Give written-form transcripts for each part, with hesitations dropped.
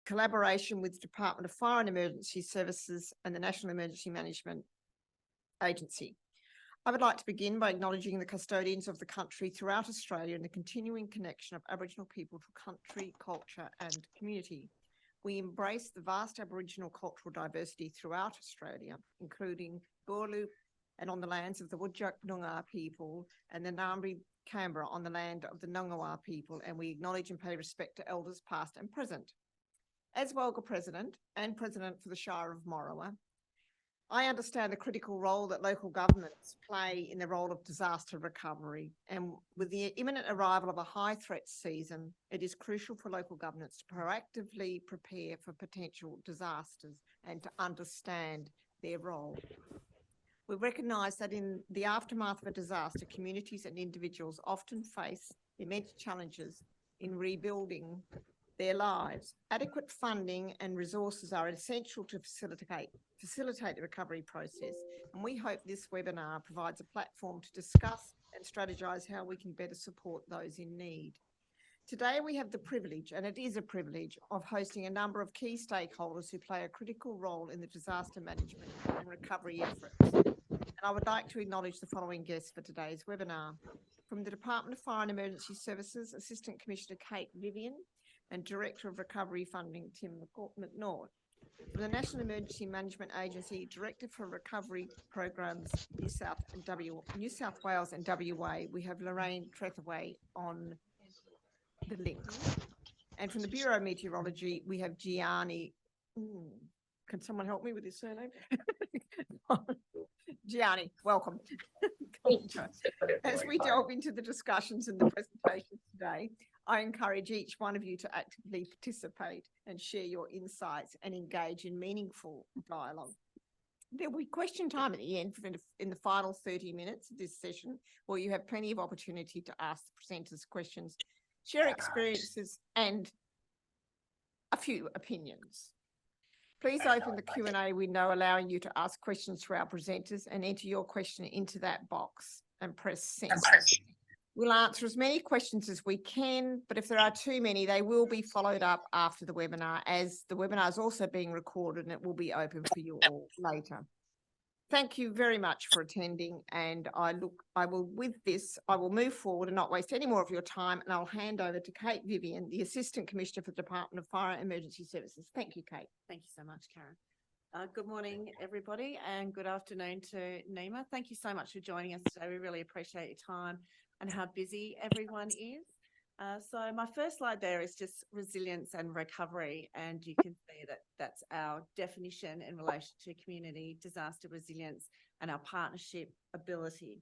collaboration with the Department of Fire and Emergency Services and the National Emergency Management Agency. I would like to begin by acknowledging the custodians of the country throughout Australia and the continuing connection of Aboriginal people to country, culture and community. We embrace the vast Aboriginal cultural diversity throughout Australia, including Boorloo and on the lands of the Whadjuk Noongar people and the Ngambri Canberra on the land of the Ngunnawal people, and we acknowledge and pay respect to elders past and present. As Walga President and President for the Shire of Morawa, I understand the critical role that local governments play in the role of disaster recovery, and with the imminent arrival of a high threat season, it is crucial for local governments to proactively prepare for potential disasters and to understand their role. We recognise that in the aftermath of a disaster, communities and individuals often face immense challenges in rebuilding their lives. Adequate funding and resources are essential to facilitate the recovery process, and we hope this webinar provides a platform to discuss and strategise how we can better support those in need. Today we have the privilege, and it is a privilege, of hosting a number of key stakeholders who play a critical role in the disaster management and recovery efforts. And I would like to acknowledge the following guests for today's webinar. From the Department of Fire and Emergency Services, Assistant Commissioner Kate Vivian and Director of Recovery Funding, Tim McNaught. From the National Emergency Management Agency, Director for Recovery Programs, New South Wales and WA, we have Lorraine Trethaway on the link. And from the Bureau of Meteorology, we have Gianni. Can someone help me with his surname? Gianni, welcome. As we delve into the discussions and the presentations today, I encourage each one of you to actively participate and share your insights and engage in meaningful dialogue. There will be question time at the end in the final 30 minutes of this session, where you have plenty of opportunity to ask the presenters questions, share experiences and a few opinions. Please open the Q&A window, allowing you to ask questions to our presenters, and enter your question into that box and press send. We'll answer as many questions as we can, but if there are too many, they will be followed up after the webinar, as the webinar is also being recorded and it will be open for you all later. Thank you very much for attending, and I will move forward and not waste any more of your time, and I'll hand over to Kate Vivian, the Assistant Commissioner for the Department of Fire and Emergency Services. Thank you, Kate. Thank you so much, Karen. Good morning, everybody, and good afternoon to Nima. Thank you so much for joining us today. We really appreciate your time and how busy everyone is. So my first slide there is just resilience and recovery, and you can see that that's our definition in relation to community disaster resilience and our partnership ability.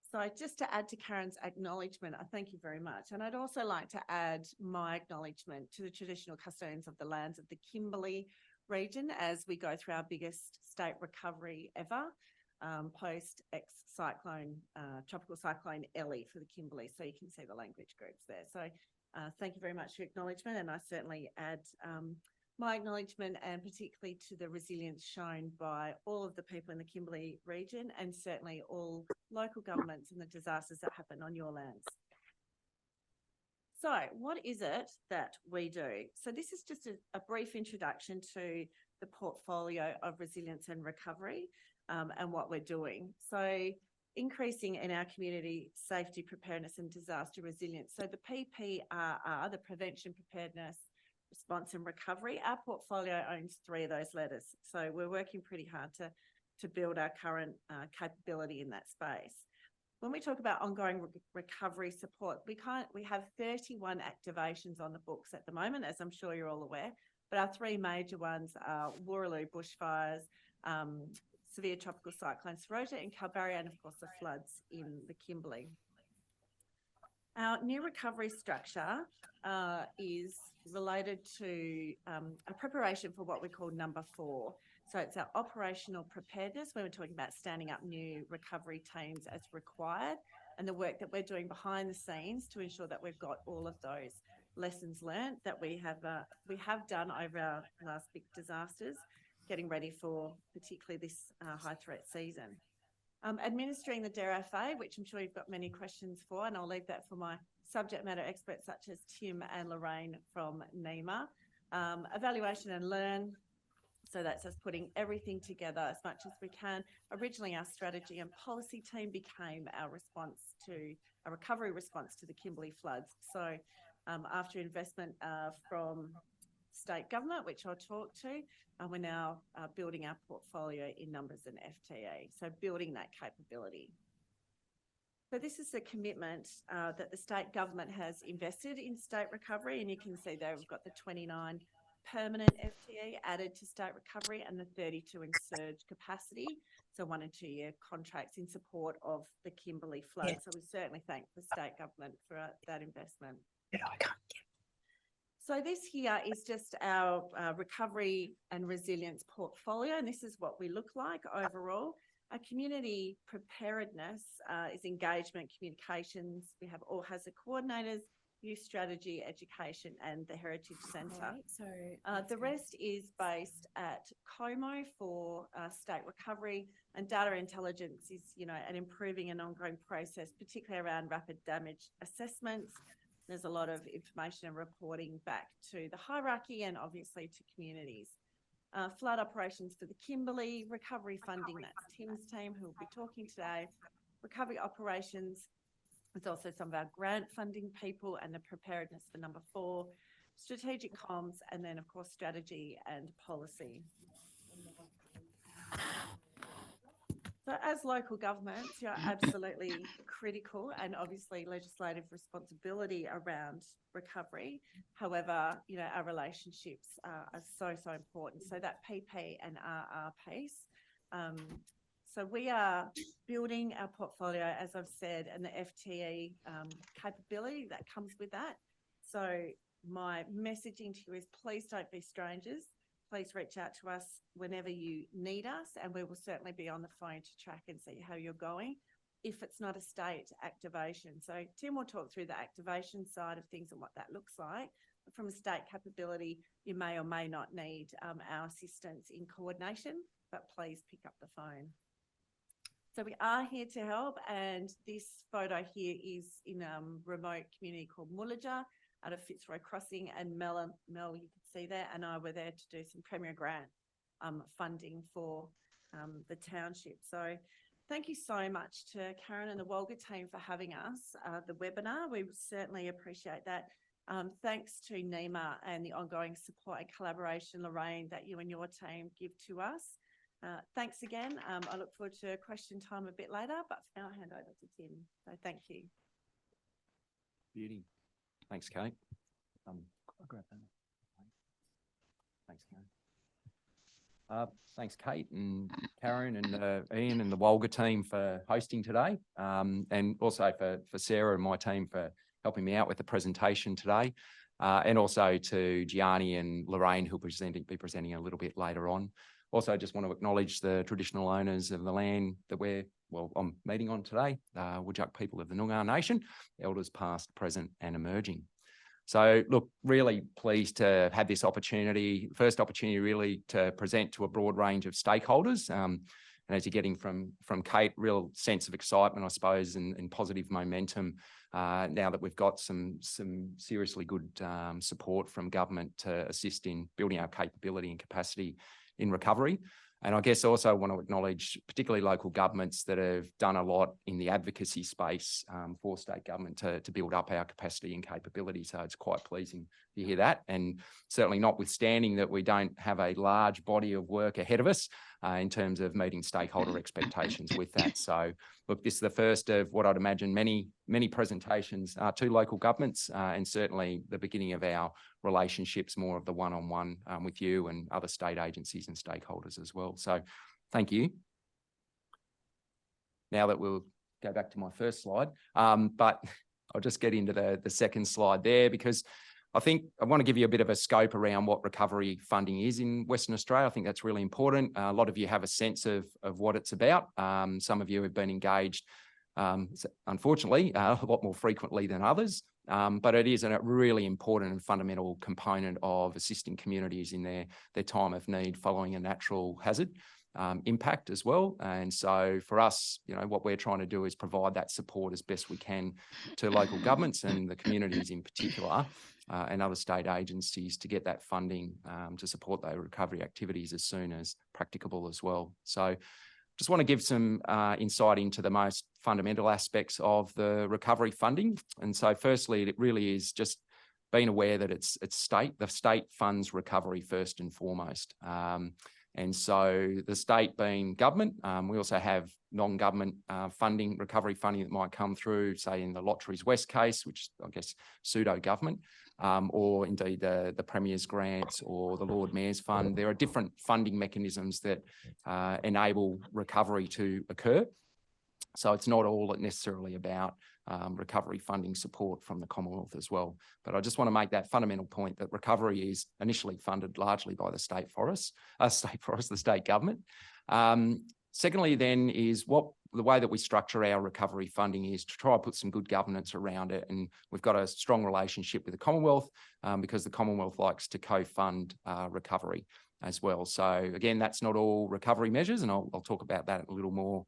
So just to add to Karen's acknowledgement, I thank you very much. And I'd also like to add my acknowledgement to the traditional custodians of the lands of the Kimberley region as we go through our biggest state recovery ever, post ex-cyclone, tropical cyclone Ellie for the Kimberley. So you can see the language groups there. So thank you very much for your acknowledgement, and I certainly add my acknowledgement, and particularly to the resilience shown by all of the people in the Kimberley region, and certainly all local governments and the disasters that happen on your lands. So what is it that we do? So this is just a brief introduction to the portfolio of resilience and recovery, and what we're doing. So increasing in our community safety, preparedness and disaster resilience. So the PPRR, the prevention, preparedness, response and recovery, our portfolio owns 3 of those letters. So we're working pretty hard to build our current capability in that space. When we talk about ongoing recovery support, we have 31 activations on the books at the moment, as I'm sure you're all aware, but our 3 major ones are Wooroloo bushfires, severe tropical cyclone Sarota in Kalbarri, and of course the floods in the Kimberley. Our new recovery structure is related to a preparation for what we call number 4. So it's our operational preparedness, when we're talking about standing up new recovery teams as required, and the work that we're doing behind the scenes to ensure that we've got all of those lessons learned that we have done over our last big disasters, getting ready for particularly this high threat season. Administering the DRFA, which I'm sure you've got many questions for, and I'll leave that for my subject matter experts such as Tim and Lorraine from NEMA. Evaluation and learn. So that's us putting everything together as much as we can. Originally, our strategy and policy team became our recovery response to the Kimberley floods. So after investment from state government, which I'll talk to, we're now building our portfolio in numbers and FTE. So building that capability. So this is the commitment that the state government has invested in state recovery. And you can see there we've got the 29 permanent FTE added to state recovery and the 32 in surge capacity. So 1 and 2 year contracts in support of the Kimberley flood. Yeah. So we certainly thank the state government for that investment. Yeah, I can't. So this here is just our recovery and resilience portfolio, and this is what we look like overall. Our community preparedness is engagement, communications. We have all hazard coordinators, youth strategy, education, and the Heritage Centre. So The rest is based at COMO for state recovery, and data intelligence is, an improving and ongoing process, particularly around rapid damage assessments. There's a lot of information and reporting back to the hierarchy and obviously to communities. Flood operations for the Kimberley, recovery funding, that's Tim's team who will be talking today. Recovery operations, there's also some of our grant funding people and the preparedness for number 4, strategic comms, and then of course strategy and policy. So as local governments, you're absolutely critical and obviously legislative responsibility around recovery. However, our relationships are so important. So that PP and RR piece. So we are building our portfolio, as I've said, and the FTE capability that comes with that. So my messaging to you is please don't be strangers. Please reach out to us whenever you need us, and we will certainly be on the phone to track and see how you're going if it's not a state activation. So Tim will talk through the activation side of things and what that looks like. But from a state capability, you may or may not need our assistance in coordination, but please pick up the phone. So we are here to help, and this photo here is in a remote community called Mullaja out of Fitzroy Crossing, and Mel, you can see there, and I were there to do some Premier Grant funding for the township. So thank you so much to Karen and the Walga team for having us, the webinar. We certainly appreciate that. Thanks to NEMA and the ongoing support and collaboration, Lorraine, that you and your team give to us. Thanks again. I look forward to question time a bit later, but for now I'll hand over to Tim. So thank you. Beauty. Thanks, Kate. I'll grab that. Thanks, Karen. Thanks, Kate and Karen and Ian and the Walga team for hosting today, and also for Sarah and my team for helping me out with the presentation today, and also to Gianni and Lorraine, who'll be presenting a little bit later on. Also, I just want to acknowledge the traditional owners of the land that I'm meeting on today, Whadjuk people of the Noongar Nation, elders past, present and emerging. So look, really pleased to have this opportunity, first opportunity really to present to a broad range of stakeholders. And as you're getting from Kate, real sense of excitement, I suppose, and positive momentum now that we've got some seriously good support from government to assist in building our capability and capacity in recovery. And I guess also want to acknowledge particularly local governments that have done a lot in the advocacy space for state government to build up our capacity and capability. So it's quite pleasing to hear that. And certainly notwithstanding that we don't have a large body of work ahead of us in terms of meeting stakeholder expectations with that. So look, this is the first of what I'd imagine many presentations to local governments, and certainly the beginning of our relationships, more of the one-on-one with you and other state agencies and stakeholders as well. So thank you. Now that we'll go back to my first slide, but I'll just get into the second slide there, because I think I want to give you a bit of a scope around what recovery funding is in Western Australia. I think that's really important. A lot of you have a sense of what it's about. Some of you have been engaged, unfortunately, a lot more frequently than others. But it is a really important and fundamental component of assisting communities in their time of need following a natural hazard. impact as well. And so for us, what we're trying to do is provide that support as best we can to local governments and the communities in particular, and other state agencies to get that funding to support their recovery activities as soon as practicable as well. So just want to give some insight into the most fundamental aspects of the recovery funding. And so firstly, it really is just being aware that it's the state funds recovery first and foremost. And so the state being government, we also have non-government funding, recovery funding that might come through, say in the Lotteries West case, which I guess pseudo-government, or indeed the Premier's grants or the Lord Mayor's Fund. There are different funding mechanisms that enable recovery to occur. So it's not all necessarily about recovery funding support from the Commonwealth as well. But I just want to make that fundamental point that recovery is initially funded largely by the the state government. Secondly, then, is the way that we structure our recovery funding is to try to put some good governance around it. And we've got a strong relationship with the Commonwealth because the Commonwealth likes to co-fund recovery as well. So again, that's not all recovery measures, and I'll talk about that a little more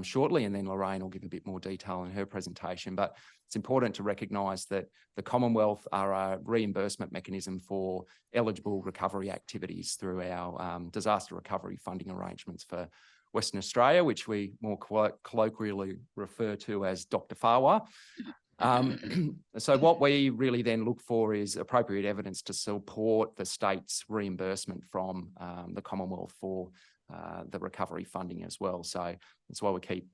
shortly, and then Lorraine will give a bit more detail in her presentation. But it's important to recognise that the Commonwealth are a reimbursement mechanism for eligible recovery activities through our disaster recovery funding arrangements for Western Australia, which we more colloquially refer to as Dr. Farwa. So what we really then look for is appropriate evidence to support the state's reimbursement from the Commonwealth for the recovery funding as well. So that's why we keep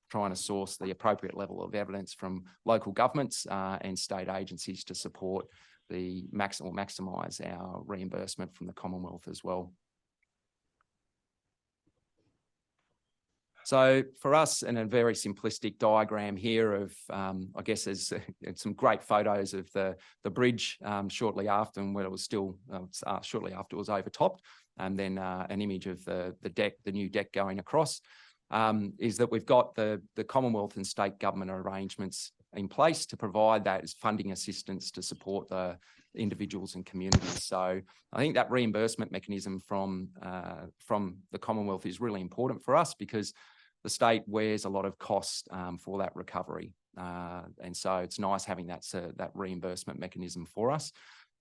trying to source the appropriate level of evidence from local governments and state agencies to support the maximise our reimbursement from the Commonwealth as well. So for us, in a very simplistic diagram here of, I guess there's some great photos of the bridge shortly after, and when it was still shortly after it was overtopped, and then an image of the deck, the new deck going across, is that we've got the Commonwealth and state government arrangements in place to provide that as funding assistance to support the individuals and communities. So I think that reimbursement mechanism from the Commonwealth is really important for us because the state wears a lot of cost for that recovery. And so it's nice having that reimbursement mechanism for us.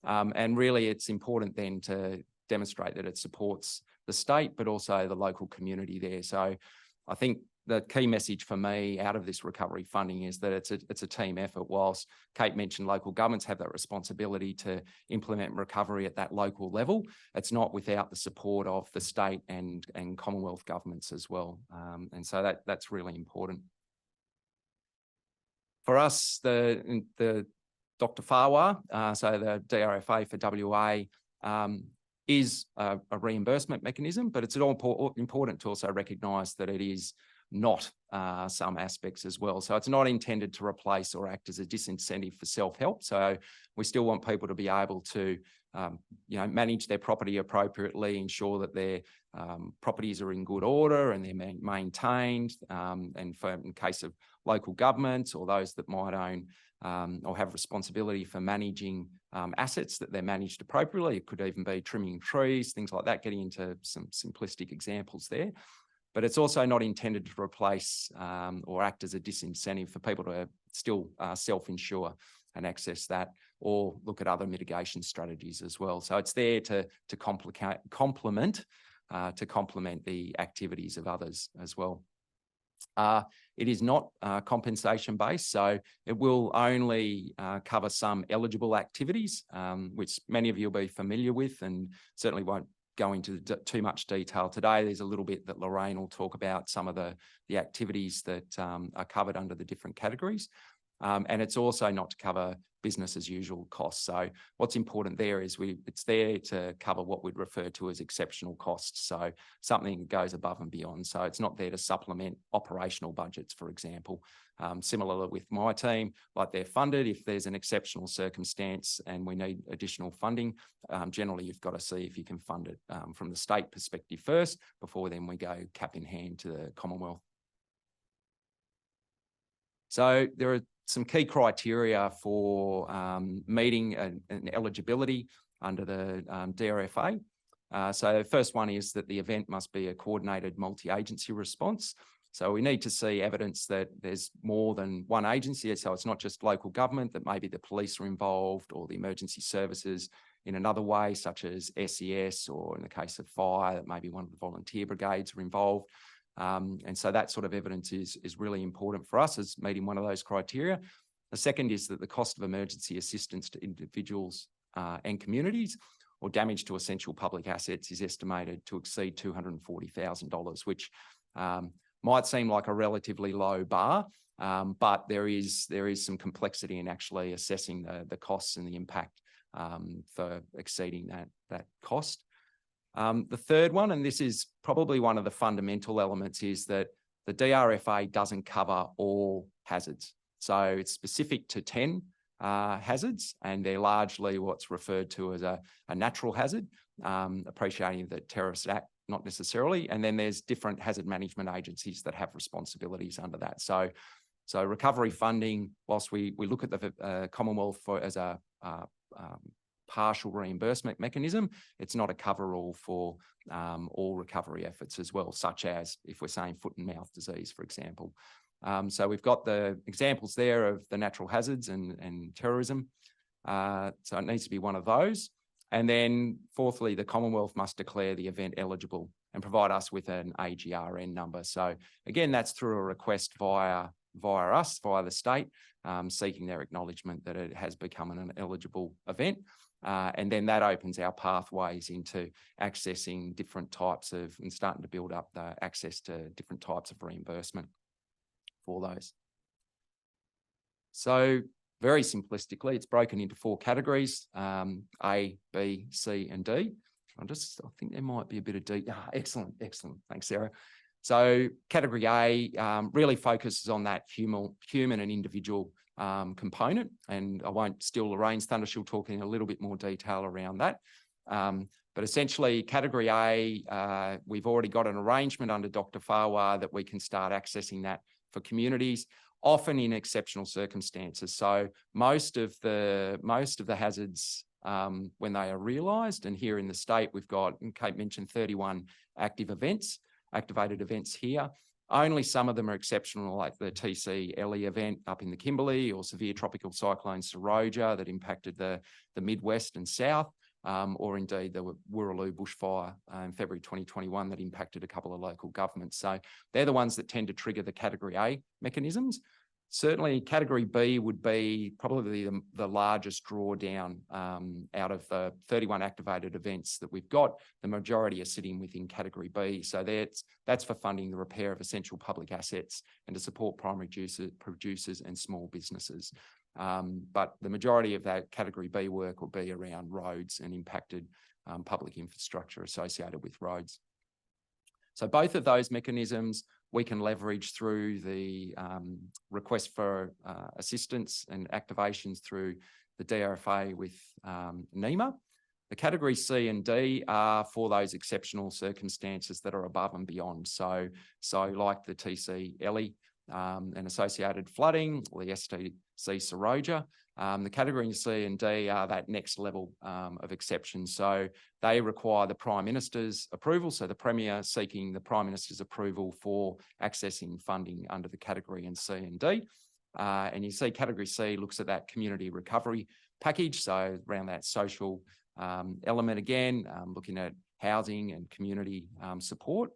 And really it's important then to demonstrate that it supports the state, but also the local community there. So I think the key message for me out of this recovery funding is that it's a team effort. Whilst Kate mentioned local governments have that responsibility to implement recovery at that local level, it's not without the support of the state and Commonwealth governments as well. And so that's really important. For us, the Dr. Farwa, so the DRFA for WA, is a reimbursement mechanism, but it's all important to also recognise that it is not some aspects as well. So it's not intended to replace or act as a disincentive for self-help. So we still want people to be able to manage their property appropriately, ensure that their properties are in good order and they're maintained. And in case of local governments or those that might own or have responsibility for managing assets, that they're managed appropriately. It could even be trimming trees, things like that, getting into some simplistic examples there. But it's also not intended to replace or act as a disincentive for people to still self-insure and access that, or look at other mitigation strategies as well. So it's there to complement the activities of others as well. It is not compensation based, so it will only cover some eligible activities, which many of you will be familiar with, and certainly won't go into too much detail today. There's a little bit that Lorraine will talk about, some of the activities that are covered under the different categories. And it's also not to cover business as usual costs. So what's important there is it's there to cover what we'd refer to as exceptional costs. So something goes above and beyond. So it's not there to supplement operational budgets, for example. Similar with my team, like they're funded. If there's an exceptional circumstance and we need additional funding, generally you've got to see if you can fund it from the state perspective first, before then we go cap in hand to the Commonwealth. So there are some key criteria for meeting an eligibility under the DRFA. So the first one is that the event must be a coordinated multi-agency response. So we need to see evidence that there's more than one agency. So it's not just local government, that maybe the police are involved or the emergency services in another way, such as SES, or in the case of fire, that maybe one of the volunteer brigades are involved. And so that sort of evidence is really important for us as meeting one of those criteria. The second is that the cost of emergency assistance to individuals and communities or damage to essential public assets is estimated to exceed $240,000, which might seem like a relatively low bar, but there is some complexity in actually assessing the costs and the impact for exceeding that cost. The third one, and this is probably one of the fundamental elements, is that the DRFA doesn't cover all hazards. So it's specific to 10 hazards, and they're largely what's referred to as a natural hazard, appreciating that terrorist act, not necessarily. And then there's different hazard management agencies that have responsibilities under that. So recovery funding, whilst we look at the Commonwealth as a partial reimbursement mechanism, it's not a cover-all for all recovery efforts as well, such as if we're saying foot and mouth disease, for example. So we've got the examples there of the natural hazards and terrorism. So it needs to be one of those. And then fourthly, the Commonwealth must declare the event eligible and provide us with an AGRN number. So again, that's through a request via the state, seeking their acknowledgement that it has become an eligible event. And then that opens our pathways into accessing different types of, and starting to build up the access to different types of reimbursement for those. So very simplistically, it's broken into 4 categories, A, B, C, and D. I think there might be a bit of D. Excellent. Thanks, Sarah. So category A really focuses on that human and individual component, and I won't steal Lorraine's thunder. She'll talk in a little bit more detail around that. But essentially, category A, we've already got an arrangement under Dr. Farwar that we can start accessing that for communities, often in exceptional circumstances. So most of the hazards, when they are realised, and here in the state, we've got, and Kate mentioned, 31 activated events here. Only some of them are exceptional, like the TC Ellie event up in the Kimberley, or severe tropical cyclone Seroja that impacted the Midwest and South, or indeed the Wirraloo bushfire in February 2021 that impacted a couple of local governments. So they're the ones that tend to trigger the category A mechanisms. Certainly category B would be probably the largest drawdown out of the 31 activated events that we've got. The majority are sitting within category B. So that's for funding the repair of essential public assets and to support primary producers and small businesses. But the majority of that category B work will be around roads and impacted public infrastructure associated with roads. So both of those mechanisms we can leverage through the request for assistance and activations through the DRFA with NEMA. The category C and D are for those exceptional circumstances that are above and beyond. So like the TC Ellie and associated flooding, or the STC Seroja. The category C and D are that next level of exception. So they require the Prime Minister's approval. So the Premier seeking the Prime Minister's approval for accessing funding under the category in C and D. And you see category C looks at that community recovery package. So around that social element again, looking at housing and community support.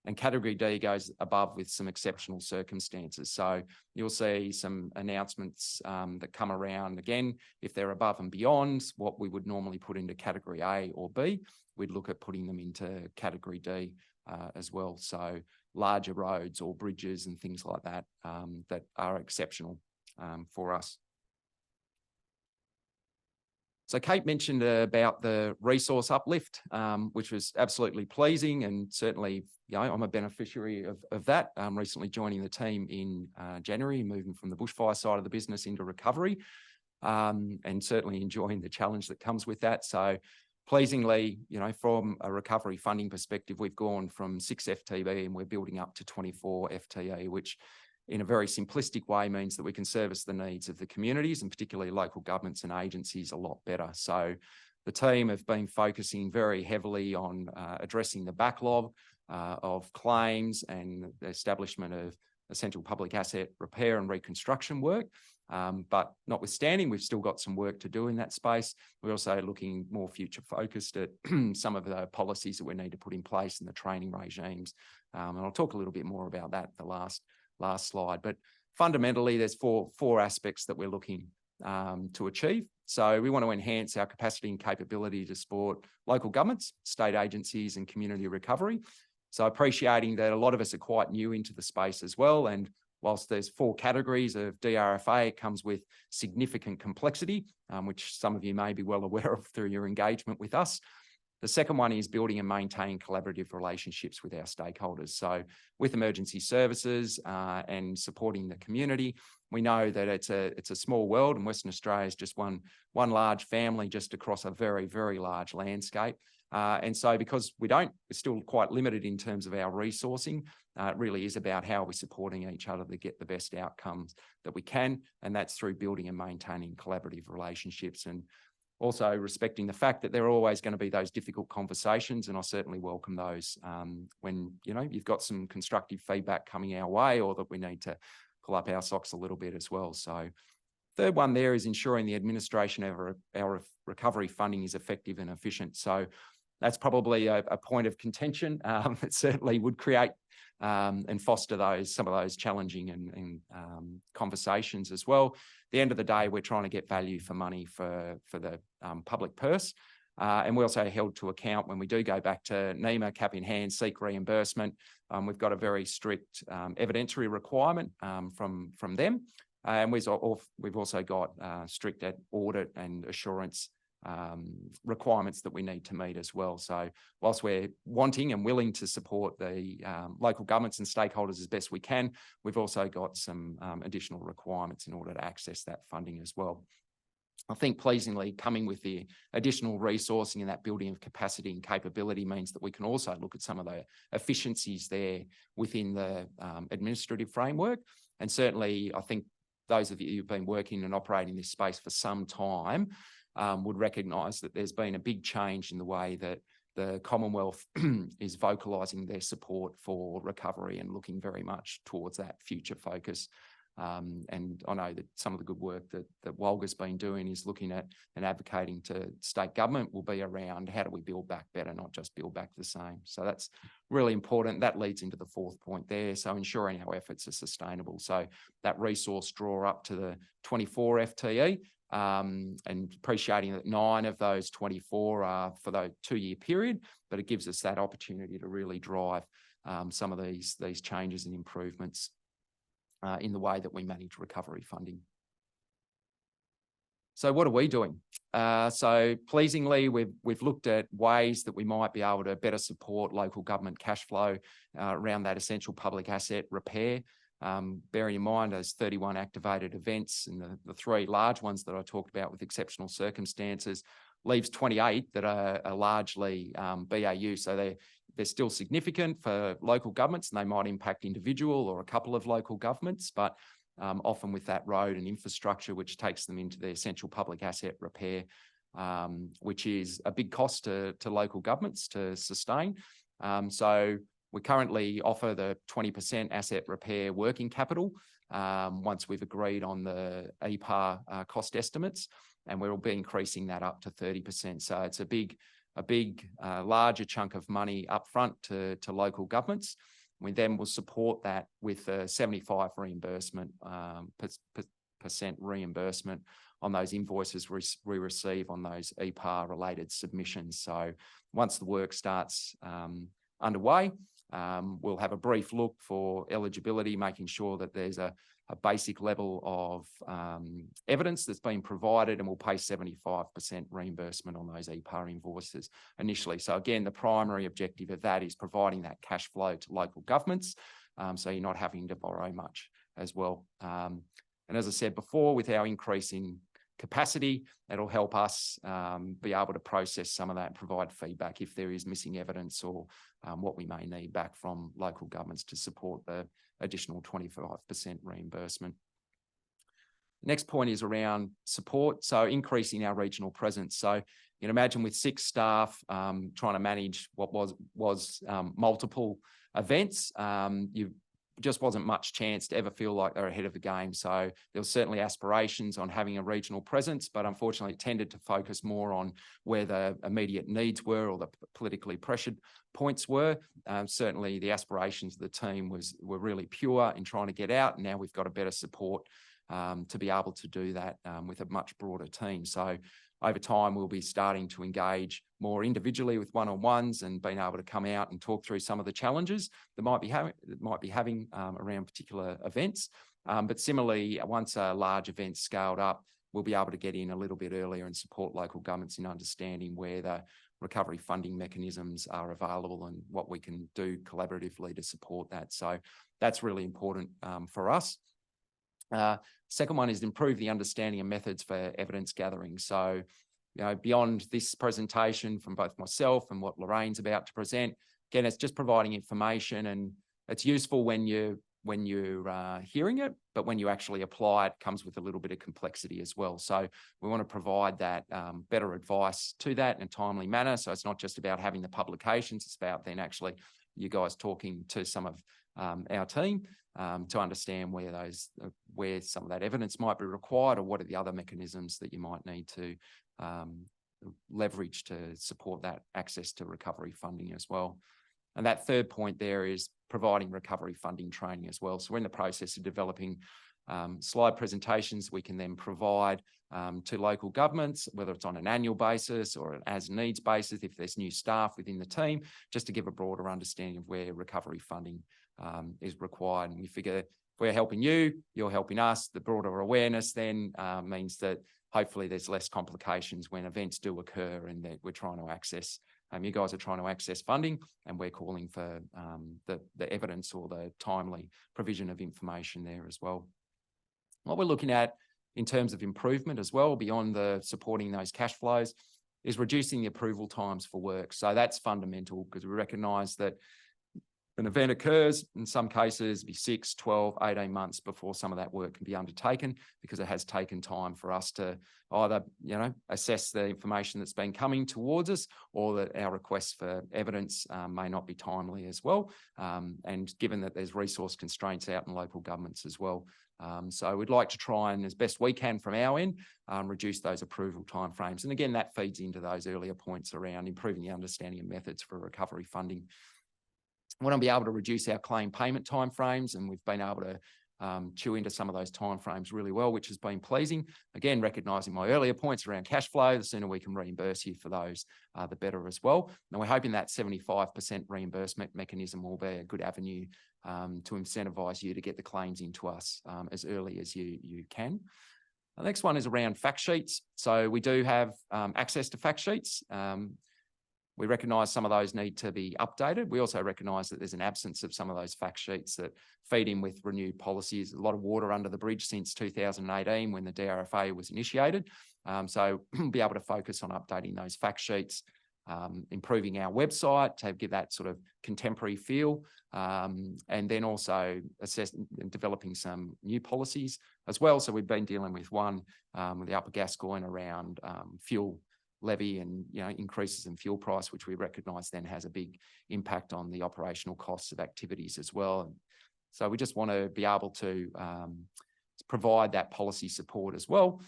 And category D goes above with some exceptional circumstances. So you'll see some announcements that come around again. If they're above and beyond what we would normally put into category A or B, we'd look at putting them into category D as well. So larger roads or bridges and things like that that are exceptional for us. So Kate mentioned about the resource uplift, which was absolutely pleasing, and certainly, you know, I'm a beneficiary of that. Recently joining the team in January, moving from the bushfire side of the business into recovery, and certainly enjoying the challenge that comes with that. So pleasingly, you know, from a recovery funding perspective, we've gone from 6 FTE and we're building up to 24 FTE, which in a very simplistic way means that we can service the needs of the communities and particularly local governments and agencies a lot better. So the team have been focusing very heavily on addressing the backlog of claims and the establishment of essential public asset repair and reconstruction work. But notwithstanding, we've still got some work to do in that space. We're also looking more future focused at some of the policies that we need to put in place and the training regimes. And I'll talk a little bit more about that the last slide. But fundamentally, there's four aspects that we're looking to achieve. So we want to enhance our capacity and capability to support local governments, state agencies and community recovery. So appreciating that a lot of us are quite new into the space as well. And whilst there's 4 categories of DRFA, it comes with significant complexity, which some of you may be well aware of through your engagement with us. The second one is building and maintaining collaborative relationships with our stakeholders. So with emergency services and supporting the community, we know that it's a small world, and Western Australia is just one large family just across a very, very large landscape. And so because we're still quite limited in terms of our resourcing, it really is about how we're supporting each other to get the best outcomes that we can. And that's through building and maintaining collaborative relationships, and also respecting the fact that there are always going to be those difficult conversations. And I certainly welcome those when, you've got some constructive feedback coming our way, or that we need to pull up our socks a little bit as well. So third one there is ensuring the administration of our recovery funding is effective and efficient. So that's probably a point of contention. It certainly would create and foster some of those challenging and conversations as well. At the end of the day, we're trying to get value for money for the public purse. And we're also held to account when we do go back to NEMA, cap in hand, seek reimbursement. We've got a very strict evidentiary requirement from them. And we've also got strict audit and assurance requirements that we need to meet as well. So whilst we're wanting and willing to support the local governments and stakeholders as best we can, we've also got some additional requirements in order to access that funding as well. I think pleasingly, coming with the additional resourcing and that building of capacity and capability means that we can also look at some of the efficiencies there within the administrative framework. And certainly, I think those of you who've been working and operating this space for some time would recognise that there's been a big change in the way that the Commonwealth is vocalising their support for recovery and looking very much towards that future focus. And I know that some of the good work that Walga's been doing is looking at and advocating to state government will be around how do we build back better, not just build back the same. So that's really important. That leads into the fourth point there. So ensuring our efforts are sustainable. So that resource draw up to the 24 FTE. And appreciating that 9 of those 24 are for the 2-year period, but it gives us that opportunity to really drive some of these changes and improvements in the way that we manage recovery funding. So what are we doing? So pleasingly, we've looked at ways that we might be able to better support local government cash flow around that essential public asset repair. Bearing in mind those 31 activated events and the 3 large ones that I talked about with exceptional circumstances leaves 28 that are largely BAU. So they're still significant for local governments, and they might impact individual or a couple of local governments, but often with that road and infrastructure, which takes them into the essential public asset repair, which is a big cost to local governments to sustain. So we currently offer the 20% asset repair working capital once we've agreed on the EPAR cost estimates, and we'll be increasing that up to 30%. So it's a big, larger chunk of money upfront to local governments. We then will support that with a 75% reimbursement on those invoices we receive on those EPAR related submissions. So once the work starts underway, we'll have a brief look for eligibility, making sure that there's a basic level of evidence that's been provided, and we'll pay 75% reimbursement on those EPAR invoices initially. So again, the primary objective of that is providing that cash flow to local governments, so you're not having to borrow much as well. And as I said before, with our increase in capacity, that'll help us be able to process some of that and provide feedback if there is missing evidence or what we may need back from local governments to support the additional 25% reimbursement. Next point is around support. So increasing our regional presence. So you can imagine with 6 staff trying to manage what was multiple events, you just wasn't much chance to ever feel like they're ahead of the game. So there was certainly aspirations on having a regional presence, but unfortunately it tended to focus more on where the immediate needs were or the politically pressured points were. Certainly the aspirations of the team were really pure in trying to get out, and now we've got a better support to be able to do that with a much broader team. So over time, we'll be starting to engage more individually with one-on-ones and being able to come out and talk through some of the challenges that might be having around particular events. But similarly, once a large event's scaled up, we'll be able to get in a little bit earlier and support local governments in understanding where the recovery funding mechanisms are available and what we can do collaboratively to support that. So that's really important for us. Second one is to improve the understanding and methods for evidence gathering. So, beyond this presentation from both myself and what Lorraine's about to present, again, it's just providing information, and it's useful when you're hearing it, but when you actually apply it, comes with a little bit of complexity as well. So we want to provide that better advice to that in a timely manner. So it's not just about having the publications, it's about then actually you guys talking to some of our team to understand where some of that evidence might be required, or what are the other mechanisms that you might need to leverage to support that access to recovery funding as well. And that third point there is providing recovery funding training as well. So we're in the process of developing slide presentations we can then provide to local governments, whether it's on an annual basis or an as needs basis, if there's new staff within the team, just to give a broader understanding of where recovery funding is required. And we figure if we're helping you, you're helping us. The broader awareness then means that hopefully there's less complications when events do occur and that we're trying to access, you guys are trying to access funding, and we're calling for the evidence or the timely provision of information there as well. What we're looking at in terms of improvement as well, beyond the supporting those cash flows, is reducing the approval times for work. So that's fundamental, because we recognise that an event occurs, in some cases, it'll be 6, 12, 18 months before some of that work can be undertaken, because it has taken time for us to either, assess the information that's been coming towards us, or that our requests for evidence may not be timely as well. And given that there's resource constraints out in local governments as well. So we'd like to try and, as best we can from our end, reduce those approval timeframes. And again, that feeds into those earlier points around improving the understanding of methods for recovery funding. We want to be able to reduce our claim payment timeframes, and we've been able to chew into some of those timeframes really well, which has been pleasing. Again, recognising my earlier points around cash flow, the sooner we can reimburse you for those, the better as well. And we're hoping that 75% reimbursement mechanism will be a good avenue to incentivise you to get the claims into us as early as you can. The next one is around fact sheets. So we do have access to fact sheets. We recognise some of those need to be updated. We also recognise that there's an absence of some of those fact sheets that feed in with renewed policies. A lot of water under the bridge since 2018 when the DRFA was initiated. So we'll be able to focus on updating those fact sheets, improving our website to give that sort of contemporary feel, and then also assessing and developing some new policies as well. So we've been dealing with one with the Upper Gascoyne around fuel levy and increases in fuel price, which we recognise then has a big impact on the operational costs of activities as well. So we just want to be able to provide that policy support as well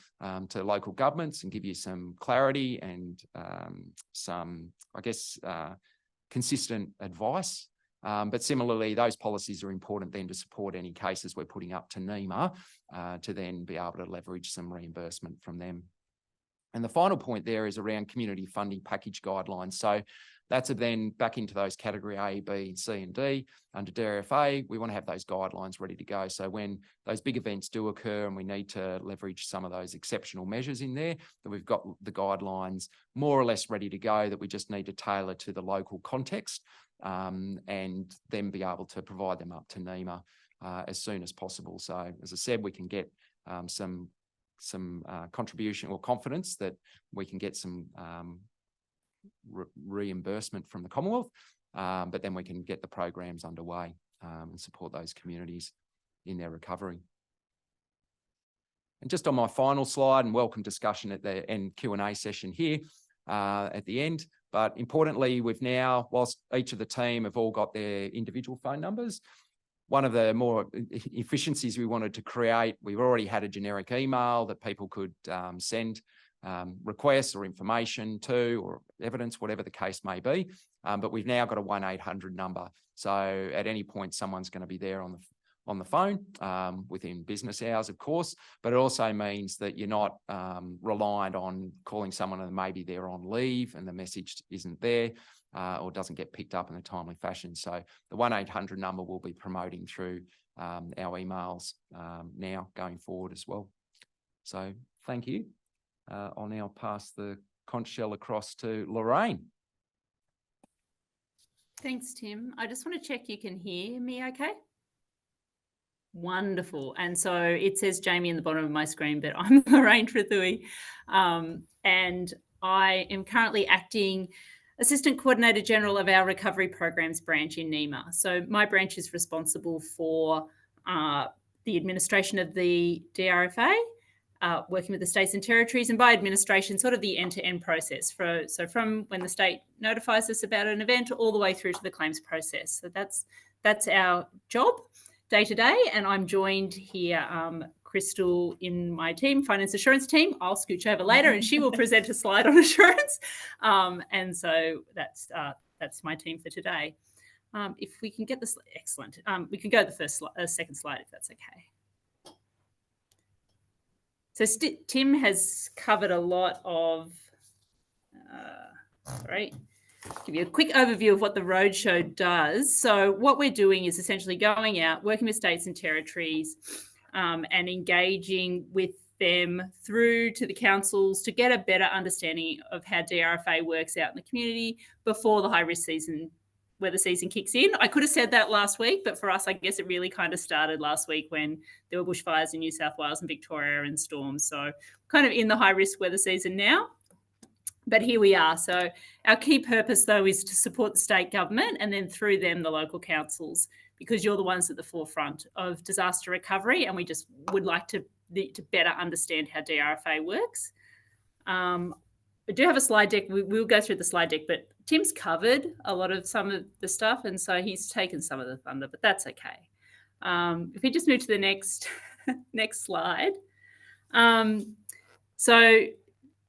to local governments and give you some clarity and some, consistent advice. But similarly, those policies are important then to support any cases we're putting up to NEMA to then be able to leverage some reimbursement from them. And the final point there is around community funding package guidelines. So that's then back into those category A, B, C and D. Under DRFA, we want to have those guidelines ready to go. So when those big events do occur and we need to leverage some of those exceptional measures in there, that we've got the guidelines more or less ready to go, that we just need to tailor to the local context and then be able to provide them up to NEMA as soon as possible. So as I said, we can get some contribution or confidence that we can get some reimbursement from the Commonwealth, but then we can get the programs underway and support those communities in their recovery. And just on my final slide, and welcome discussion at the end Q&A session here at the end. But importantly, we've now, whilst each of the team have all got their individual phone numbers, one of the more efficiencies we wanted to create, we've already had a generic email that people could send requests or information to, or evidence, whatever the case may be. But we've now got a 1-800 number. So at any point, someone's going to be there on the phone within business hours, of course, but it also means that you're not reliant on calling someone and maybe they're on leave and the message isn't there or doesn't get picked up in a timely fashion. So the 1-800 number will be promoting through our emails now going forward as well. So thank you. I'll now pass the conch shell across to Lorraine. Thanks, Tim. I just want to check you can hear me okay? Wonderful. And so it says Jamie in the bottom of my screen, but I'm Lorraine Trithui, and I am currently acting Assistant Coordinator General of our Recovery Programs branch in NEMA. So my branch is responsible for the administration of the DRFA, working with the states and territories, and by administration, sort of the end-to-end process. So from when the state notifies us about an event all the way through to the claims process. So that's our job day to day. And I'm joined here, Crystal in my team, finance assurance team. I'll scooch over later and she will present a slide on assurance. And so that's my team for today. If we can get this, excellent. We can go to the second slide if that's okay. So Tim has covered a lot of, give you a quick overview of what the Roadshow does. So what we're doing is essentially going out, working with states and territories and engaging with them through to the councils to get a better understanding of how DRFA works out in the community before the high-risk season, weather season kicks in. I could have said that last week, but for us, I guess it really kind of started last week when there were bushfires in New South Wales and Victoria and storms. So kind of in the high-risk weather season now. But here we are. So our key purpose, though, is to support the state government and then through them, the local councils, because you're the ones at the forefront of disaster recovery. And we just would like to better understand how DRFA works. We do have a slide deck. We'll go through the slide deck, but Tim's covered a lot of some of the stuff. And so he's taken some of the thunder, but that's okay. If we just move to the next slide. So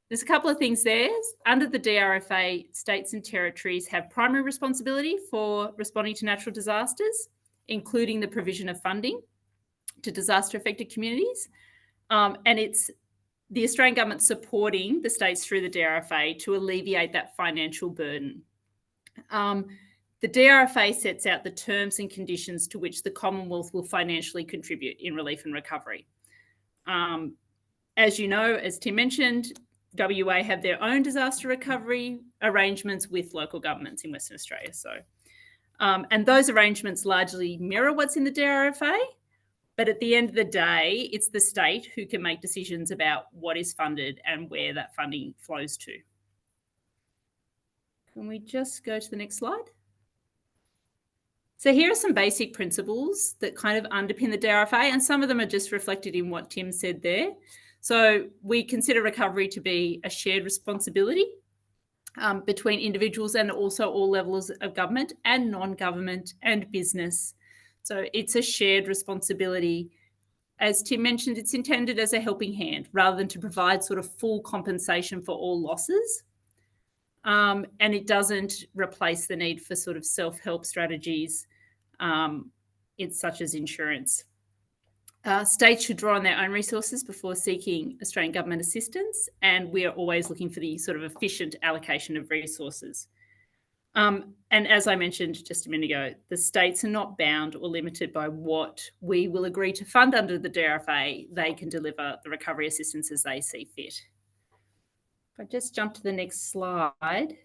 there's a couple of things there. Under the DRFA, states and territories have primary responsibility for responding to natural disasters, including the provision of funding to disaster-affected communities. And it's the Australian government supporting the states through the DRFA to alleviate that financial burden. The DRFA sets out the terms and conditions to which the Commonwealth will financially contribute in relief and recovery. As you know, as Tim mentioned, WA have their own disaster recovery arrangements with local governments in Western Australia. So, and those arrangements largely mirror what's in the DRFA, but at the end of the day, it's the state who can make decisions about what is funded and where that funding flows to. Can we just go to the next slide? So here are some basic principles that kind of underpin the DRFA, and some of them are just reflected in what Tim said there. So we consider recovery to be a shared responsibility between individuals and also all levels of government and non-government and business. So it's a shared responsibility. As Tim mentioned, it's intended as a helping hand rather than to provide sort of full compensation for all losses. And it doesn't replace the need for sort of self-help strategies, such as insurance. States should draw on their own resources before seeking Australian government assistance, and we are always looking for the sort of efficient allocation of resources. And as I mentioned just a minute ago, the states are not bound or limited by what we will agree to fund under the DRFA. They can deliver the recovery assistance as they see fit. If I just jump to the next slide.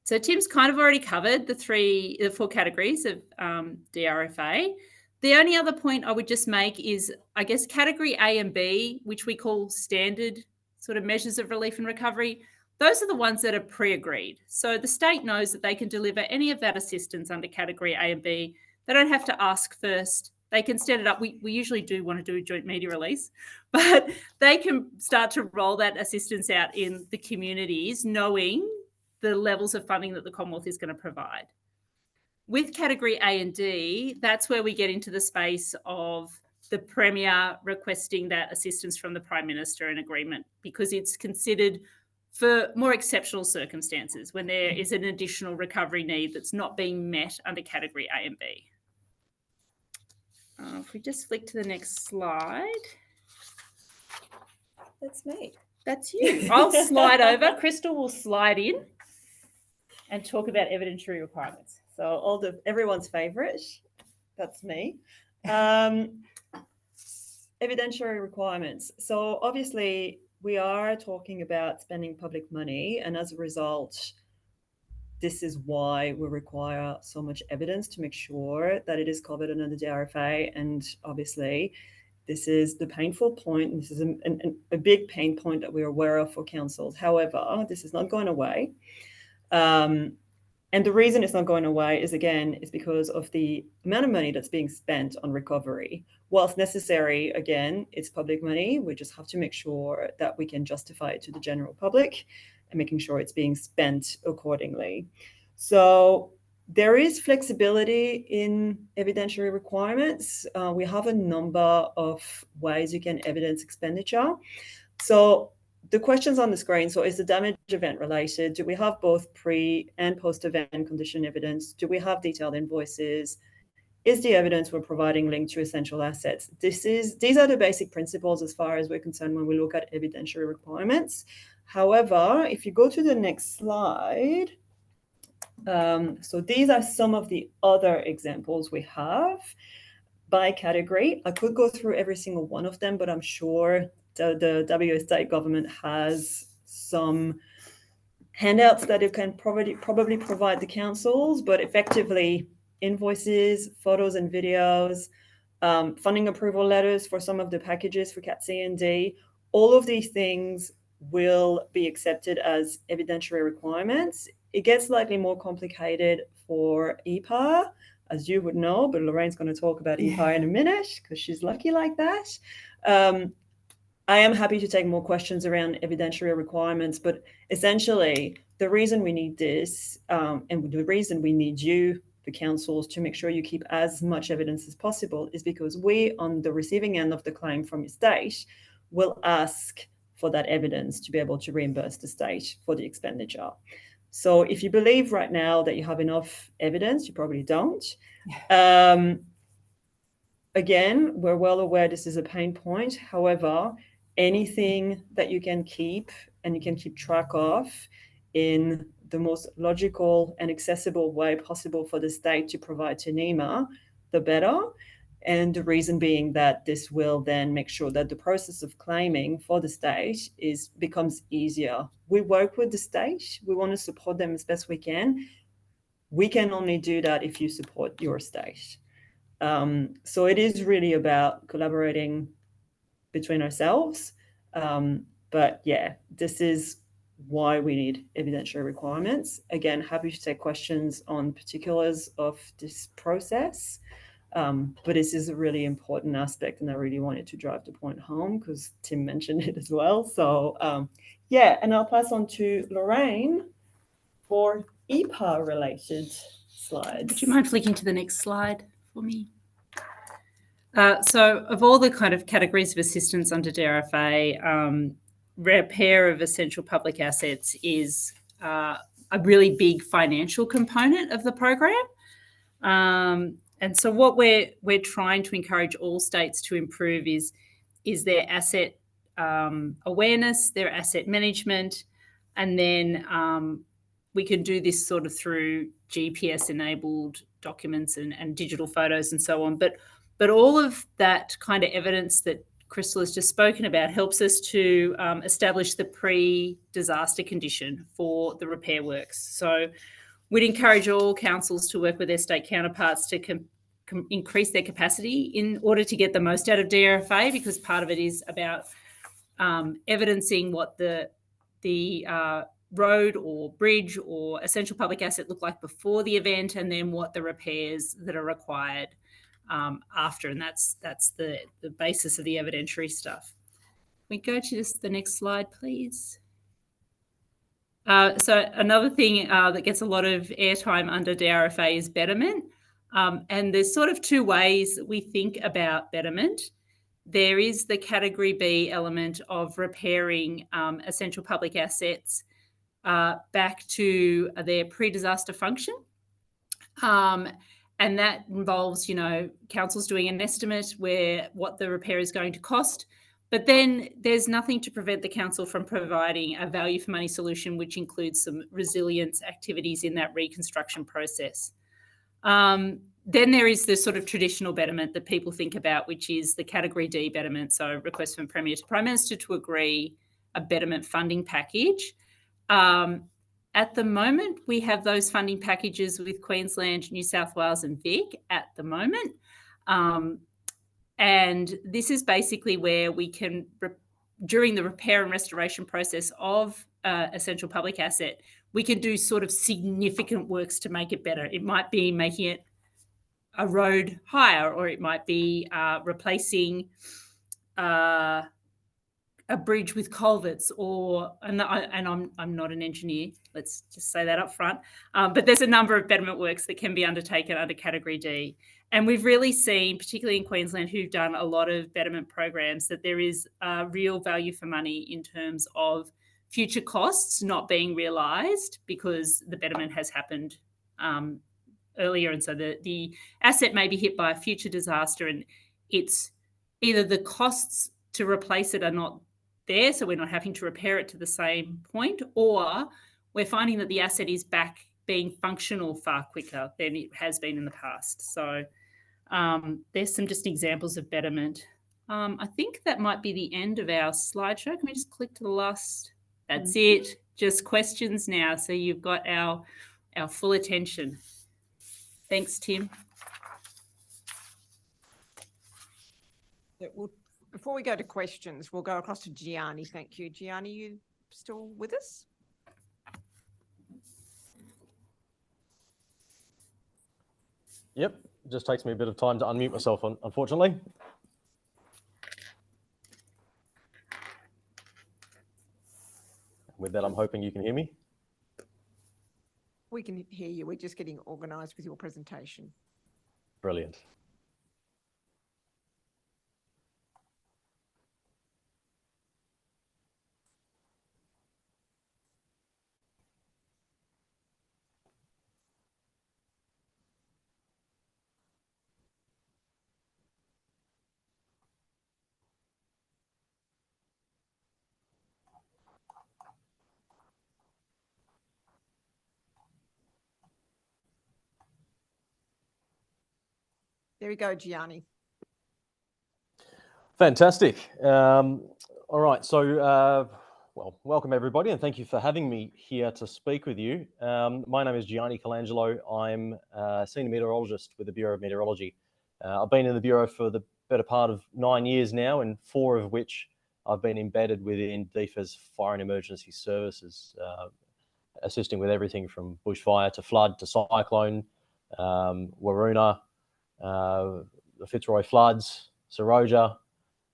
So Tim's kind of already covered the four categories of DRFA. The only other point I would just make is, I guess, category A and B, which we call standard sort of measures of relief and recovery, those are the ones that are pre-agreed. So the state knows that they can deliver any of that assistance under category A and B. They don't have to ask first. they can set it up. We usually do want to do a joint media release, but they can start to roll that assistance out in the communities, knowing the levels of funding that the Commonwealth is going to provide. With category A and D, that's where we get into the space of the Premier requesting that assistance from the Prime Minister in agreement, because it's considered for more exceptional circumstances when there is an additional recovery need that's not being met under category A and B. If we just flick to the next slide. That's me. That's you. I'll slide over. Crystal will slide in and talk about evidentiary requirements. So everyone's favourite, that's me. Evidentiary requirements. So obviously we are talking about spending public money, and as a result, this is why we require so much evidence to make sure that it is covered under the DRFA. And obviously, this is the painful point. And this is a big pain point that we're aware of for councils. However, this is not going away. And the reason it's not going away is, again, is because of the amount of money that's being spent on recovery. Whilst necessary, again, it's public money. We just have to make sure that we can justify it to the general public and making sure it's being spent accordingly. So there is flexibility in evidentiary requirements. We have a number of ways you can evidence expenditure. So the questions on the screen, so is the damage event related? Do we have both pre and post-event condition evidence? Do we have detailed invoices? Is the evidence we're providing linked to essential assets? These are the basic principles as far as we're concerned when we look at evidentiary requirements. However, if you go to the next slide, so these are some of the other examples we have by category. I could go through every single one of them, but I'm sure the WA state government has some handouts that it can probably provide the councils, but effectively invoices, photos and videos, funding approval letters for some of the packages for Cat C and D, all of these things will be accepted as evidentiary requirements. It gets slightly more complicated for EPA, as you would know, but Lorraine's going to talk about EPA in a minute because she's lucky like that. I am happy to take more questions around evidentiary requirements, but essentially the reason we need this and the reason we need you, the councils, to make sure you keep as much evidence as possible is because we, on the receiving end of the claim from your state, will ask for that evidence to be able to reimburse the state for the expenditure. So if you believe right now that you have enough evidence, you probably don't. Again, we're well aware this is a pain point. However, anything that you can keep and you can keep track of in the most logical and accessible way possible for the state to provide to NEMA, the better. And the reason being that this will then make sure that the process of claiming for the state becomes easier. We work with the state. We want to support them as best we can. We can only do that if you support your state. So it is really about collaborating between ourselves. But yeah, this is why we need evidentiary requirements. Again, happy to take questions on particulars of this process. But this is a really important aspect, and I really wanted to drive the point home because Tim mentioned it as well. So yeah, and I'll pass on to Lorraine for EPA related slides. Would you mind flicking to the next slide for me? So of all the kind of categories of assistance under DRFA, repair of essential public assets is a really big financial component of the program. And so what we're trying to encourage all states to improve is their asset awareness, their asset management, and then we can do this sort of through GPS-enabled documents and digital photos and so on. But all of that kind of evidence that Crystal has just spoken about helps us to establish the pre-disaster condition for the repair works. So we'd encourage all councils to work with their state counterparts to increase their capacity in order to get the most out of DRFA, because part of it is about evidencing what the road or bridge or essential public asset looked like before the event, and then what the repairs that are required after, and that's the basis of the evidentiary stuff. We go to the next slide, please. So another thing that gets a lot of airtime under DRFA is betterment. And there's sort of two ways that we think about betterment. There is the category B element of repairing essential public assets back to their pre-disaster function. And that involves, councils doing an estimate what the repair is going to cost. But then there's nothing to prevent the council from providing a value for money solution, which includes some resilience activities in that reconstruction process. Then there is the sort of traditional betterment that people think about, which is the category D betterment. So request from Premier to Prime Minister to agree a betterment funding package. At the moment, we have those funding packages with Queensland, New South Wales and Vic at the moment. And this is basically where we can, during the repair and restoration process of essential public asset, we can do sort of significant works to make it better. It might be making it a road higher, or it might be replacing a bridge with culverts, and I'm not an engineer, let's just say that up front, but there's a number of betterment works that can be undertaken under category D. And we've really seen, particularly in Queensland, who've done a lot of betterment programs, that there is real value for money in terms of future costs not being realised because the betterment has happened earlier. And so the asset may be hit by a future disaster, and it's either the costs to replace it are not there, so we're not having to repair it to the same point, or we're finding that the asset is back being functional far quicker than it has been in the past. So there's some just examples of betterment. I think that might be the end of our slideshow. Can we just click to the last? That's it. Just questions now. So you've got our full attention. Thanks, Tim. Yeah, before we go to questions, we'll go across to Gianni. Thank you. Gianni, you still with us? Yep, it just takes me a bit of time to unmute myself, unfortunately. With that, I'm hoping you can hear me. We can hear you. We're just getting organised with your presentation. Brilliant. There we go, Gianni. Fantastic. All right, so well, welcome everybody, and thank you for having me here to speak with you. My name is Gianni Colangelo. I'm a senior meteorologist with the Bureau of Meteorology. I've been in the Bureau for the better part of 9 years now, and 4 of which I've been embedded within DEFA's Fire and Emergency Services, assisting with everything from bushfire to flood to cyclone, Waroona, the Fitzroy floods, Seroja,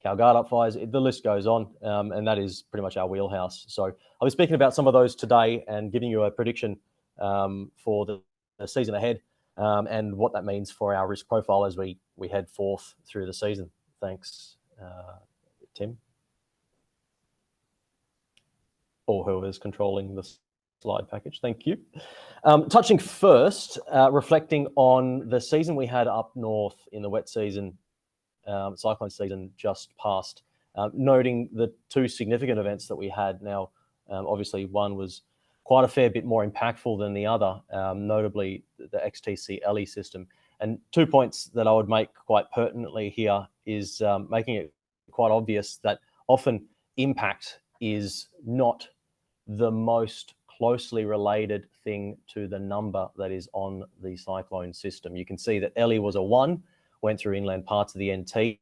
Calgardup fires, the list goes on, and that is pretty much our wheelhouse. So I'll be speaking about some of those today and giving you a prediction for the season ahead and what that means for our risk profile as we head forth through the season. Thanks, Tim, or whoever's controlling the slide package. Thank you. Touching first, reflecting on the season we had up north in the wet season, cyclone season just passed, noting the 2 significant events that we had. Now, obviously one was quite a fair bit more impactful than the other, notably the XTC LE system. And 2 points that I would make quite pertinently here is making it quite obvious that often impact is not the most closely related thing to the number that is on the cyclone system. You can see that LE was a 1, went through inland parts of the NT,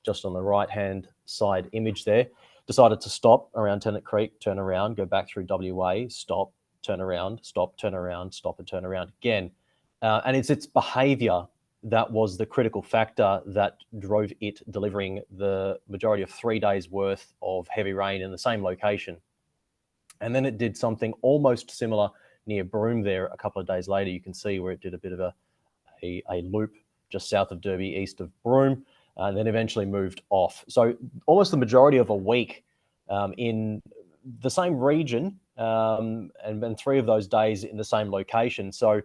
just on the right-hand side image there, decided to stop around Tennant Creek, turn around, go back through WA, stop, turn around, stop, turn around, stop and turn around again. And it's its behaviour that was the critical factor that drove it delivering the majority of 3 days worth of heavy rain in the same location. And then it did something almost similar near Broome there a couple of days later. You can see where it did a bit of a loop just south of Derby, east of Broome, and then eventually moved off. So almost the majority of a week in the same region, and 3 of those days in the same location. So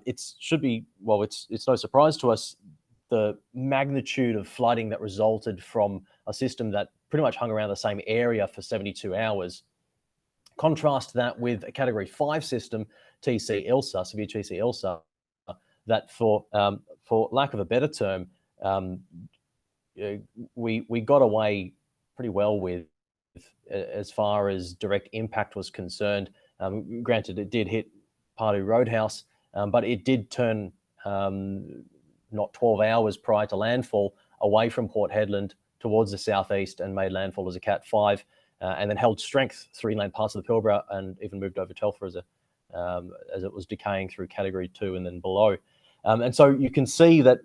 it should be, well, it's no surprise to us the magnitude of flooding that resulted from a system that pretty much hung around the same area for 72 hours. Contrast that with a Category 5 system, TC ILSA, severe TC ILSA, that for lack of a better term, we got away pretty well with as far as direct impact was concerned. Granted, it did hit Pardew Roadhouse, but it did turn not 12 hours prior to landfall away from Port Hedland towards the southeast and made landfall as a Cat 5, and then held strength through inland parts of the Pilbara and even moved over Telfer as it was decaying through Category 2 and then below. And so you can see that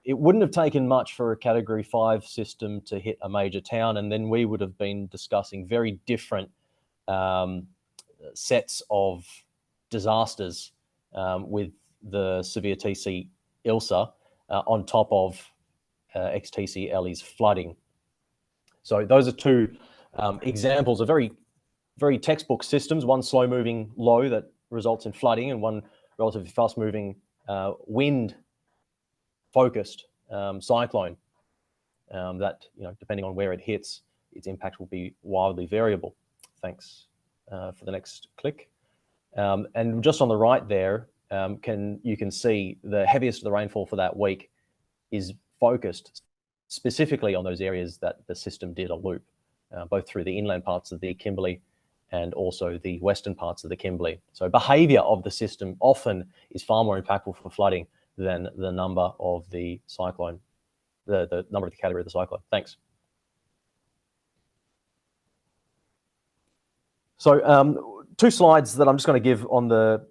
it wouldn't have taken much for a Category 5 system to hit a major town, and then we would have been discussing very different sets of disasters with the severe TC ILSA on top of XTC Ellie's flooding. So those are 2 examples of very, very textbook systems, one slow-moving low that results in flooding and one relatively fast-moving wind-focused cyclone that, depending on where it hits, its impact will be wildly variable. Thanks for the next click. And just on the right there, you can see the heaviest of the rainfall for that week is focused specifically on those areas that the system did a loop, both through the inland parts of the Kimberley and also the western parts of the Kimberley. So behaviour of the system often is far more impactful for flooding than the number of the cyclone, the number of the category of the cyclone. Thanks. So 2 slides that I'm just going to give on the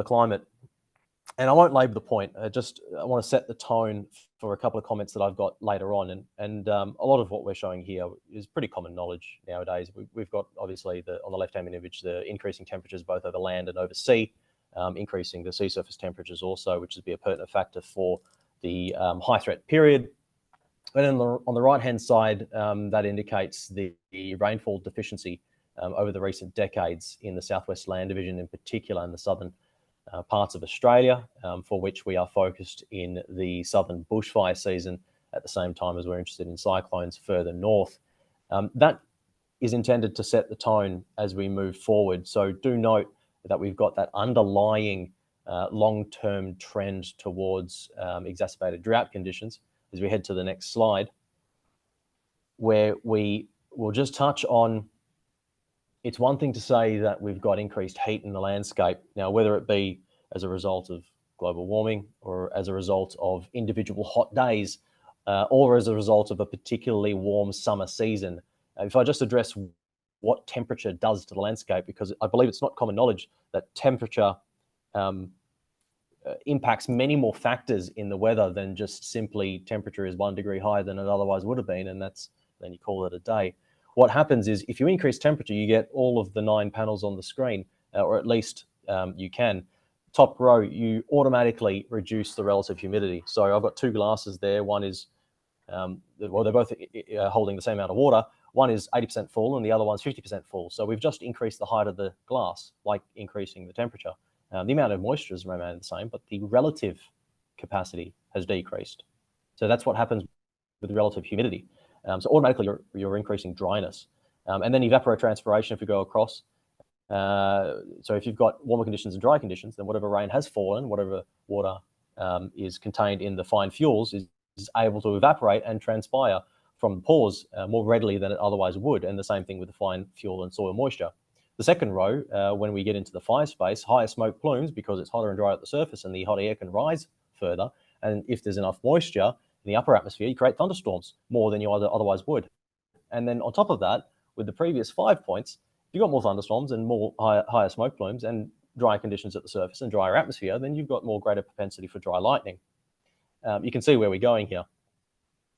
climate, and I won't labour the point. I want to set the tone for a couple of comments that I've got later on, and a lot of what we're showing here is pretty common knowledge nowadays. We've got obviously on the left-hand image the increasing temperatures both over land and over sea, increasing the sea surface temperatures also, which would be a pertinent factor for the high threat period. And on the right-hand side, that indicates the rainfall deficiency over the recent decades in the Southwest Land Division, in particular in the southern parts of Australia, for which we are focused in the southern bushfire season at the same time as we're interested in cyclones further north. That is intended to set the tone as we move forward. So do note that we've got that underlying long-term trend towards exacerbated drought conditions as we head to the next slide, where we will just touch on. It's one thing to say that we've got increased heat in the landscape. Now, whether it be as a result of global warming or as a result of individual hot days or as a result of a particularly warm summer season, if I just address what temperature does to the landscape, because I believe it's not common knowledge that temperature impacts many more factors in the weather than just simply temperature is 1 degree higher than it otherwise would have been, and then you call it a day. What happens is if you increase temperature, you get all of the 9 panels on the screen, or at least you can. Top row, you automatically reduce the relative humidity. So I've got 2 glasses there. One is, well, they're both holding the same amount of water. One is 80% full and the other one's 50% full. So we've just increased the height of the glass, like increasing the temperature. The amount of moisture has remained the same, but the relative capacity has decreased. So that's what happens with relative humidity. So automatically you're increasing dryness. And then evapotranspiration, if we go across. So if you've got warmer conditions and dry conditions, then whatever rain has fallen, whatever water is contained in the fine fuels is able to evaporate and transpire from the pores more readily than it otherwise would. And the same thing with the fine fuel and soil moisture. The second row, when we get into the fire space, higher smoke plumes because it's hotter and drier at the surface and the hot air can rise further. And if there's enough moisture in the upper atmosphere, you create thunderstorms more than you otherwise would. And then on top of that, with the previous 5 points, if you've got more thunderstorms and more higher smoke plumes and drier conditions at the surface and drier atmosphere, then you've got more greater propensity for dry lightning. you can see where we're going here.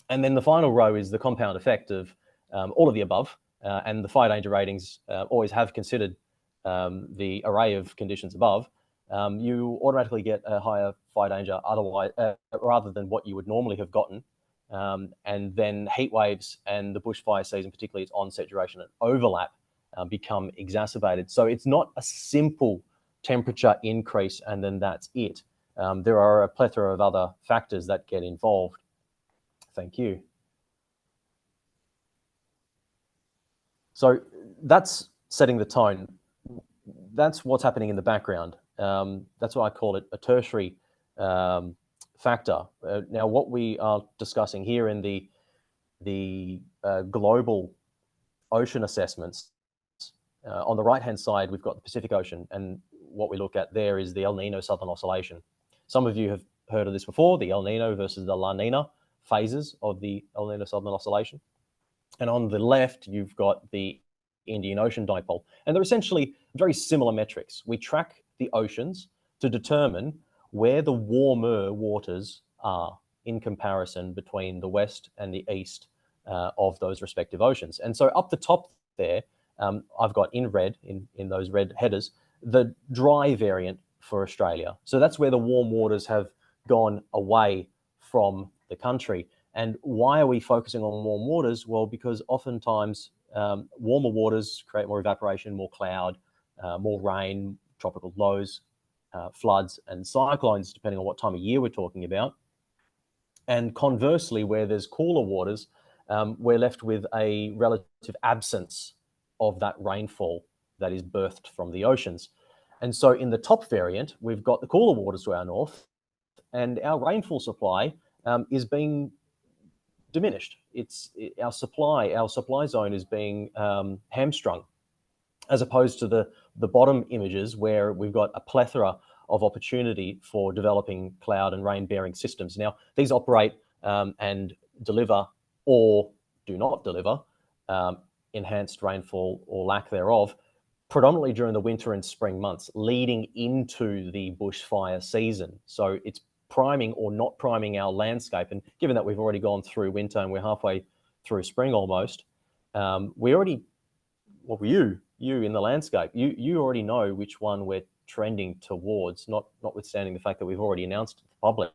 And then the final row is the compound effect of all of the above, and the fire danger ratings always have considered the array of conditions above. You automatically get a higher fire danger otherwise, rather than what you would normally have gotten. And then heat waves and the bushfire season, particularly its onset, duration, and overlap, become exacerbated. So it's not a simple temperature increase and then that's it. There are a plethora of other factors that get involved. Thank you. So that's setting the tone. That's what's happening in the background. That's why I call it a tertiary factor. Now, what we are discussing here in the global ocean assessments, on the right-hand side, we've got the Pacific Ocean, and what we look at there is the El Nino Southern Oscillation. Some of you have heard of this before, the El Nino versus the La Nina phases of the El Nino Southern Oscillation. And on the left, you've got the Indian Ocean dipole. And they're essentially very similar metrics. We track the oceans to determine where the warmer waters are in comparison between the west and the east of those respective oceans. And so up the top there, I've got in red, in those red headers, the dry variant for Australia. So that's where the warm waters have gone away from the country. And why are we focusing on warm waters? Well, because oftentimes warmer waters create more evaporation, more cloud, more rain, tropical lows, floods and cyclones, depending on what time of year we're talking about. And conversely, where there's cooler waters, we're left with a relative absence of that rainfall that is birthed from the oceans. And so in the top variant, we've got the cooler waters to our north, and our rainfall supply is being diminished. Our supply zone is being hamstrung, as opposed to the bottom images where we've got a plethora of opportunity for developing cloud and rain-bearing systems. Now, these operate and deliver or do not deliver enhanced rainfall or lack thereof, predominantly during the winter and spring months, leading into the bushfire season. So it's priming or not priming our landscape. And given that we've already gone through winter and we're halfway through spring almost, we already, well, you in the landscape, you already know which one we're trending towards, notwithstanding the fact that we've already announced to the public.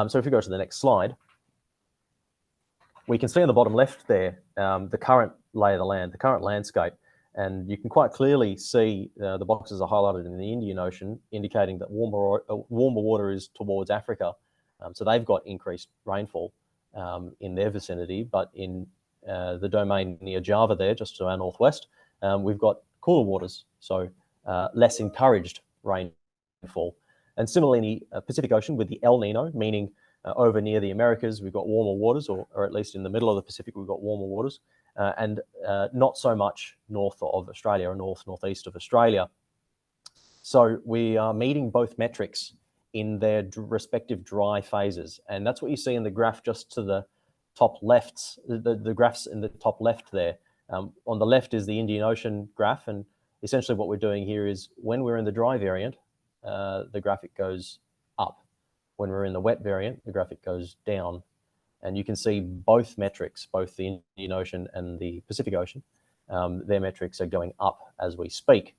So if we go to the next slide, we can see on the bottom left there the current lay of the land, the current landscape. And you can quite clearly see the boxes are highlighted in the Indian Ocean, indicating that warmer water is towards Africa. So they've got increased rainfall in their vicinity, but in the domain near Java there, just to our northwest, we've got cooler waters, so less encouraged rainfall. And similarly, in the Pacific Ocean with the El Nino, meaning over near the Americas, we've got warmer waters, or at least in the middle of the Pacific, we've got warmer waters. And not so much north of Australia or northeast of Australia. So we are meeting both metrics in their respective dry phases. And that's what you see in the graph just to the top left, the graphs in the top left there. On the left is the Indian Ocean graph. And essentially what we're doing here is when we're in the dry variant, the graphic goes up. When we're in the wet variant, the graphic goes down. And you can see both metrics, both the Indian Ocean and the Pacific Ocean, their metrics are going up as we speak.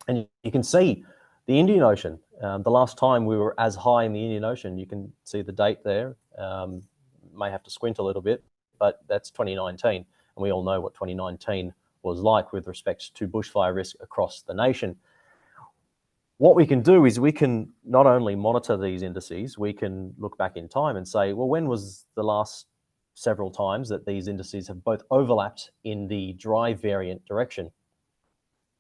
And you can see the Indian Ocean, the last time we were as high in the Indian Ocean, you can see the date there, may have to squint a little bit, but that's 2019. And we all know what 2019 was like with respect to bushfire risk across the nation. What we can do is we can not only monitor these indices, we can look back in time and say, well, when was the last several times that these indices have both overlapped in the dry variant direction,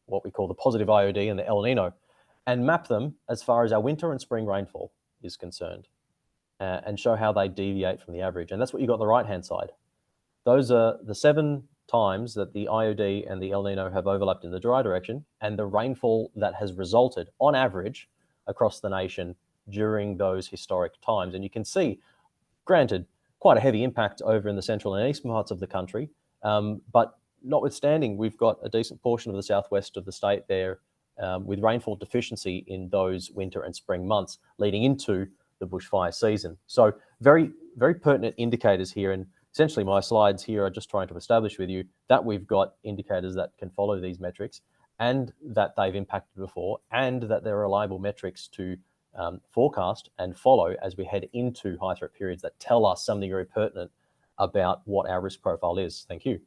what we call the positive IOD and the El Nino, and map them as far as our winter and spring rainfall is concerned, and show how they deviate from the average. And that's what you got on the right-hand side. Those are the 7 times that the IOD and the El Nino have overlapped in the dry direction, and the rainfall that has resulted on average across the nation during those historic times. And you can see, granted, quite a heavy impact over in the central and eastern parts of the country, but notwithstanding, we've got a decent portion of the southwest of the state there with rainfall deficiency in those winter and spring months, leading into the bushfire season. So very, very pertinent indicators here. And essentially my slides here are just trying to establish with you that we've got indicators that can follow these metrics and that they've impacted before and that they're reliable metrics to forecast and follow as we head into high threat periods that tell us something very pertinent about what our risk profile is. Thank you.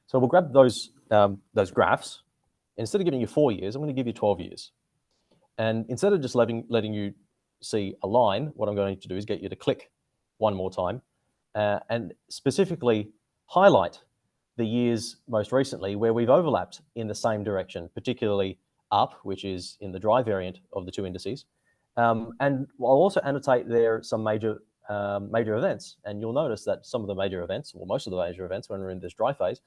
So we'll grab those graphs. Instead of giving you 4 years, I'm going to give you 12 years. And instead of just letting you see a line, what I'm going to do is get you to click one more time and specifically highlight the years most recently where we've overlapped in the same direction, particularly up, which is in the dry variant of the two indices. And I'll also annotate there some major events. And you'll notice that some of the major events, or most of the major events when we're in this dry phase,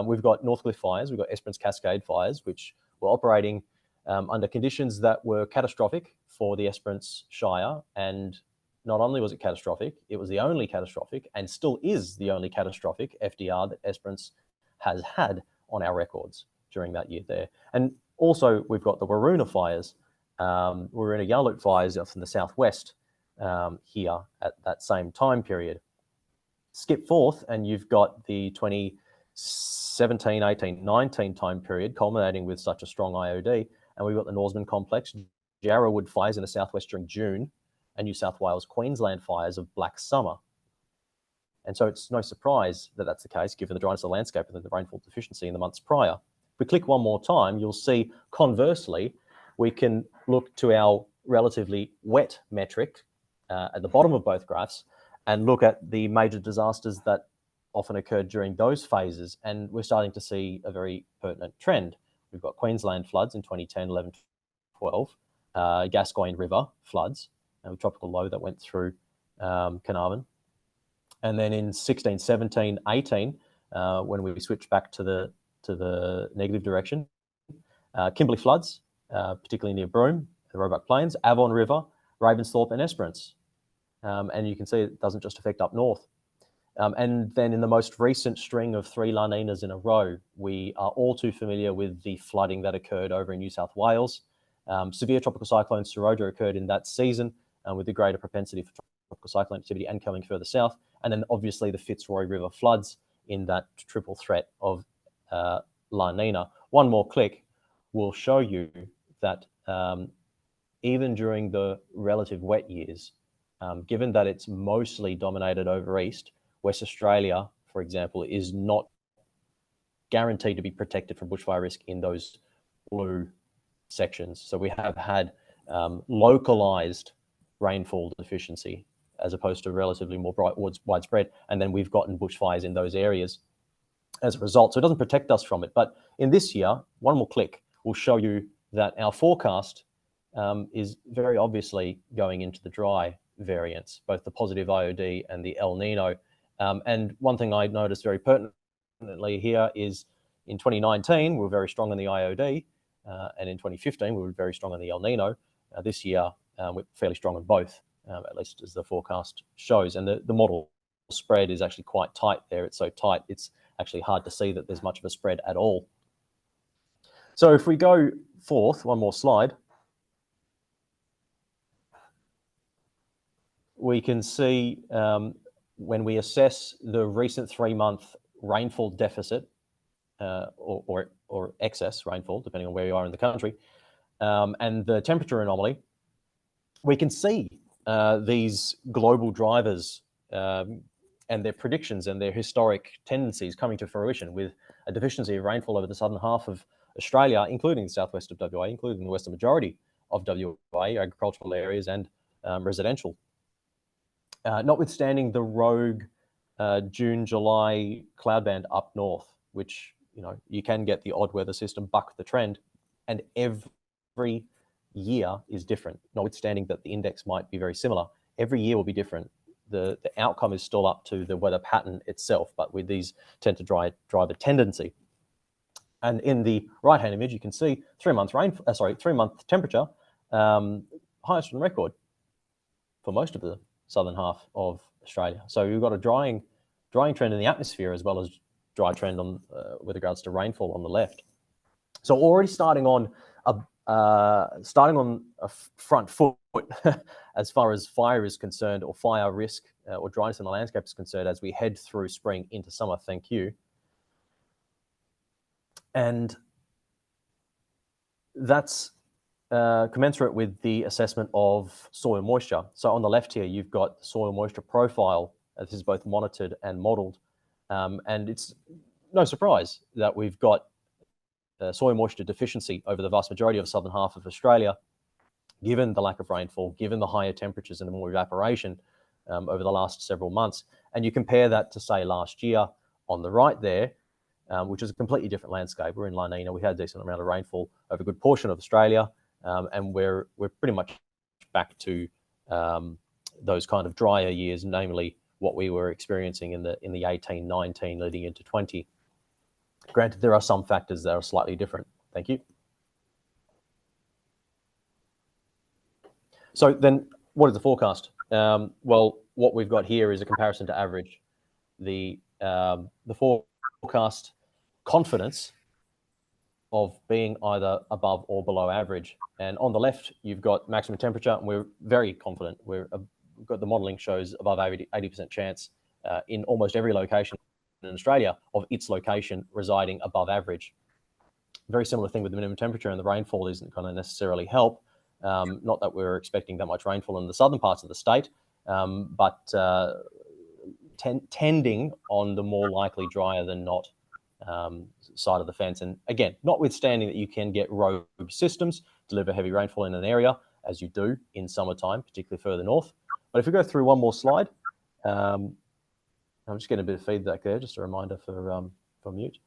we've got Northcliffe fires, we've got Esperance Cascade fires, which were operating under conditions that were catastrophic for the Esperance Shire. And not only was it catastrophic, it was the only catastrophic and still is the only catastrophic FDR that Esperance has had on our records during that year there. And also we've got the Waroona fires, Waroona Yarloop fires off in the southwest here at that same time period. Skip forth and you've got the 2017, 18, 19 time period culminating with such a strong IOD. And we've got the Norseman complex, Jarrawood fires in the southwest during June, and New South Wales, Queensland fires of Black Summer. And so it's no surprise that that's the case, given the dryness of the landscape and the rainfall deficiency in the months prior. If we click one more time, you'll see conversely, we can look to our relatively wet metric at the bottom of both graphs and look at the major disasters that often occurred during those phases. And we're starting to see a very pertinent trend. We've got Queensland floods in 2010, 11, 12, Gascoyne River floods, a tropical low that went through Carnarvon. And then in 16, 17, 18, when we switched back to the negative direction, Kimberley floods, particularly near Broome, the Roebuck Plains, Avon River, Ravensthorpe and Esperance. And you can see it doesn't just affect up north. And then in the most recent string of 3 La Ninas in a row, we are all too familiar with the flooding that occurred over in New South Wales. Severe tropical cyclone Seroja occurred in that season with the greater propensity for tropical cyclone activity and coming further south. And then obviously the Fitzroy River floods in that triple threat of La Nina. One more click will show you that even during the relative wet years, given that it's mostly dominated over east, West Australia, for example, is not guaranteed to be protected from bushfire risk in those blue sections. So we have had localized rainfall deficiency as opposed to relatively more widespread. And then we've gotten bushfires in those areas as a result. So it doesn't protect us from it. But in this year, one more click will show you that our forecast is very obviously going into the dry variants, both the positive IOD and the El Nino. And one thing I noticed very pertinently here is in 2019, we were very strong on the IOD, and in 2015, we were very strong on the El Nino. This year, we're fairly strong on both, at least as the forecast shows. And the model spread is actually quite tight there. It's so tight, it's actually hard to see that there's much of a spread at all. So if we go forth, one more slide, we can see when we assess the recent 3-month rainfall deficit or excess rainfall, depending on where you are in the country, and the temperature anomaly, we can see these global drivers and their predictions and their historic tendencies coming to fruition with a deficiency of rainfall over the southern half of Australia, including the southwest of WA, including the western majority of WA, agricultural areas and residential. Notwithstanding the rogue June, July cloud band up north, which, you know, you can get the odd weather system buck the trend, and every year is different, notwithstanding that the index might be very similar. Every year will be different. The outcome is still up to the weather pattern itself, but with these tend to drive a tendency. And in the right-hand image, you can see 3-month temperature, highest on record for most of the southern half of Australia. So we've got a drying trend in the atmosphere as well as dry trend on with regards to rainfall on the left. So already starting on starting on a front foot as far as fire is concerned, or fire risk or dryness in the landscape is concerned, as we head through spring into summer. Thank you. And that's commensurate with the assessment of soil moisture. So on the left here, you've got the soil moisture profile. This is both monitored and modeled. And it's no surprise that we've got soil moisture deficiency over the vast majority of the southern half of Australia, given the lack of rainfall, given the higher temperatures and more evaporation over the last several months. And you compare that to, say, last year on the right there, which is a completely different landscape. We're in La Nina. We had a decent amount of rainfall over a good portion of Australia, and we're pretty much back to those kind of drier years, namely what we were experiencing in the 18, 19 leading into 20. Granted, there are some factors that are slightly different. Thank you. So then what is the forecast? Well, what we've got here is a comparison to average. The forecast confidence of being either above or below average. And on the left, you've got maximum temperature, and we're very confident. We've got the modelling shows above 80% chance in almost every location in Australia of its location residing above average. Very similar thing with the minimum temperature, and the rainfall isn't going to necessarily help. Not that we're expecting that much rainfall in the southern parts of the state, but tending on the more likely drier than not side of the fence. And again, notwithstanding that you can get rogue systems deliver heavy rainfall in an area, as you do in summertime, particularly further north. But if we go through one more slide, I'm just getting a bit of feedback there, just a reminder for mute.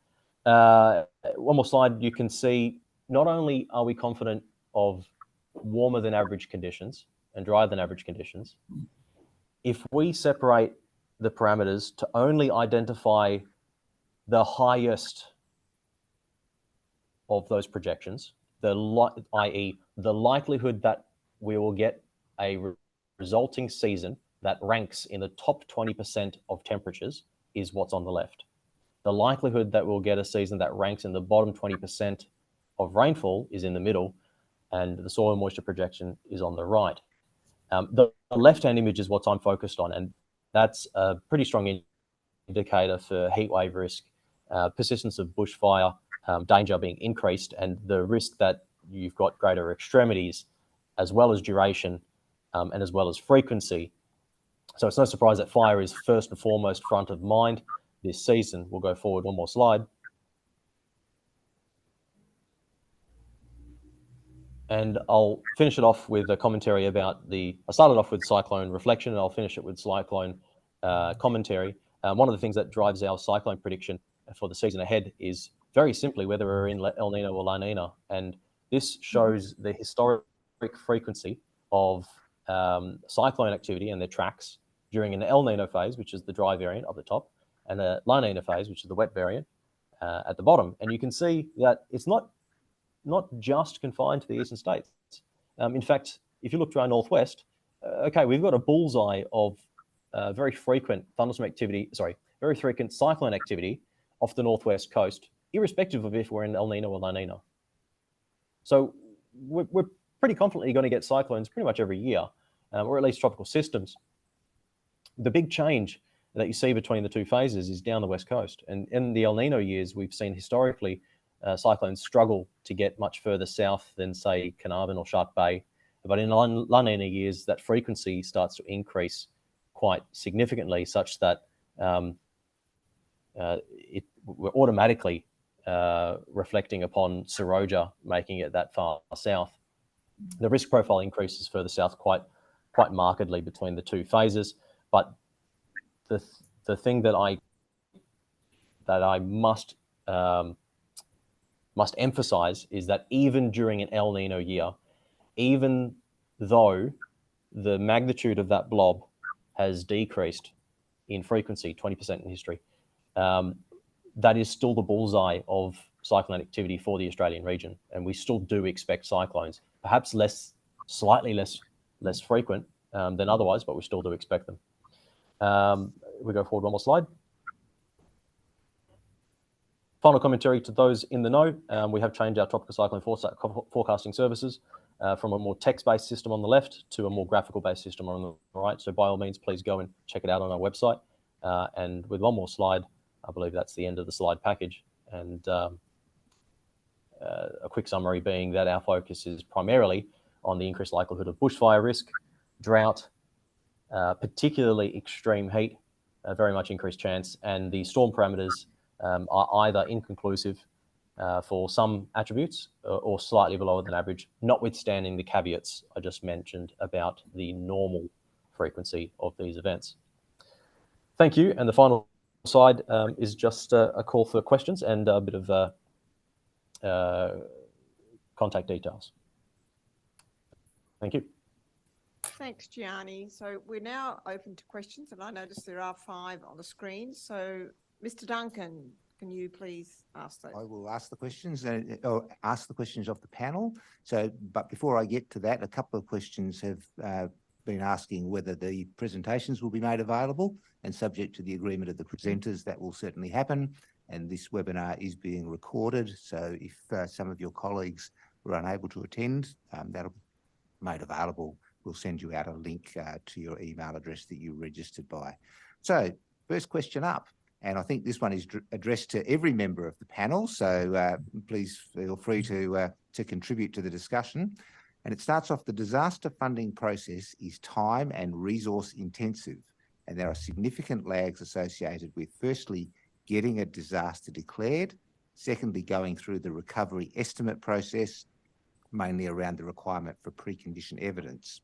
One more slide, you can see not only are we confident of warmer than average conditions and drier than average conditions, if we separate the parameters to only identify the highest of those projections, i.e. the likelihood that we will get a resulting season that ranks in the top 20% of temperatures is what's on the left. The likelihood that we'll get a season that ranks in the bottom 20% of rainfall is in the middle, and the soil moisture projection is on the right. The left-hand image is what I'm focused on, and that's a pretty strong indicator for heatwave risk, persistence of bushfire, danger being increased, and the risk that you've got greater extremities, as well as duration, and as well as frequency. So it's no surprise that fire is first and foremost front of mind this season. We'll go forward one more slide. And I'll finish it off with a commentary about I started off with cyclone reflection, and I'll finish it with cyclone commentary. One of the things that drives our cyclone prediction for the season ahead is very simply whether we're in El Nino or La Nina. And this shows the historic frequency of cyclone activity and their tracks during an El Nino phase, which is the dry variant up the top, and a La Nina phase, which is the wet variant at the bottom. And you can see that it's not just confined to the eastern states. In fact, if you look to our northwest, okay, we've got a bullseye of very frequent thunderstorm activity, very frequent cyclone activity off the northwest coast, irrespective of if we're in El Nino or La Nina. So we're pretty confidently going to get cyclones pretty much every year, or at least tropical systems. The big change that you see between the two phases is down the west coast. And in the El Nino years, we've seen historically cyclones struggle to get much further south than, say, Carnarvon or Shark Bay. But in La Nina years, that frequency starts to increase quite significantly, such that we're automatically reflecting upon Seroja, making it that far south. The risk profile increases further south quite markedly between the two phases. But the thing that I must emphasize is that even during an El Nino year, even though the magnitude of that blob has decreased in frequency, 20% in history, that is still the bullseye of cyclone activity for the Australian region. And we still do expect cyclones, perhaps slightly less frequent than otherwise, but we still do expect them. We go forward one more slide. Final commentary to those in the know. We have changed our tropical cyclone forecasting services from a more text-based system on the left to a more graphical-based system on the right. So by all means, please go and check it out on our website. And with one more slide, I believe that's the end of the slide package. And a quick summary being that our focus is primarily on the increased likelihood of bushfire risk, drought, particularly extreme heat, very much increased chance, and the storm parameters are either inconclusive for some attributes or slightly below than average, notwithstanding the caveats I just mentioned about the normal frequency of these events. Thank you. And the final slide is just a call for questions and a bit of contact details. Thank you. Thanks, Gianni. So we're now open to questions, and I notice there are 5 on the screen. So Mr. Duncan, can you please ask those? I will ask the questions or ask the questions of the panel. So, but before I get to that, a couple of questions have been asking whether the presentations will be made available, and subject to the agreement of the presenters, that will certainly happen. And this webinar is being recorded. So if some of your colleagues were unable to attend, that'll be made available. We'll send you out a link to your email address that you registered by. So first question up, and I think this one is addressed to every member of the panel. So please feel free to contribute to the discussion. And it starts off: the disaster funding process is time and resource intensive, and there are significant lags associated with, firstly, getting a disaster declared, secondly, going through the recovery estimate process, mainly around the requirement for precondition evidence.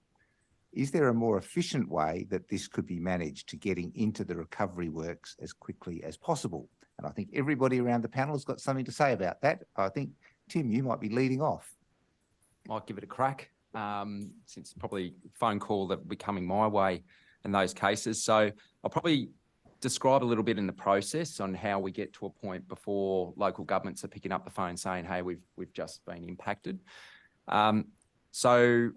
Is there a more efficient way that this could be managed to getting into the recovery works as quickly as possible? And I think everybody around the panel has got something to say about that. I think, Tim, you might be leading off. Might give it a crack, since probably phone call that will be coming my way in those cases. So I'll probably describe a little bit in the process on how we get to a point before local governments are picking up the phone saying, hey, we've just been impacted. So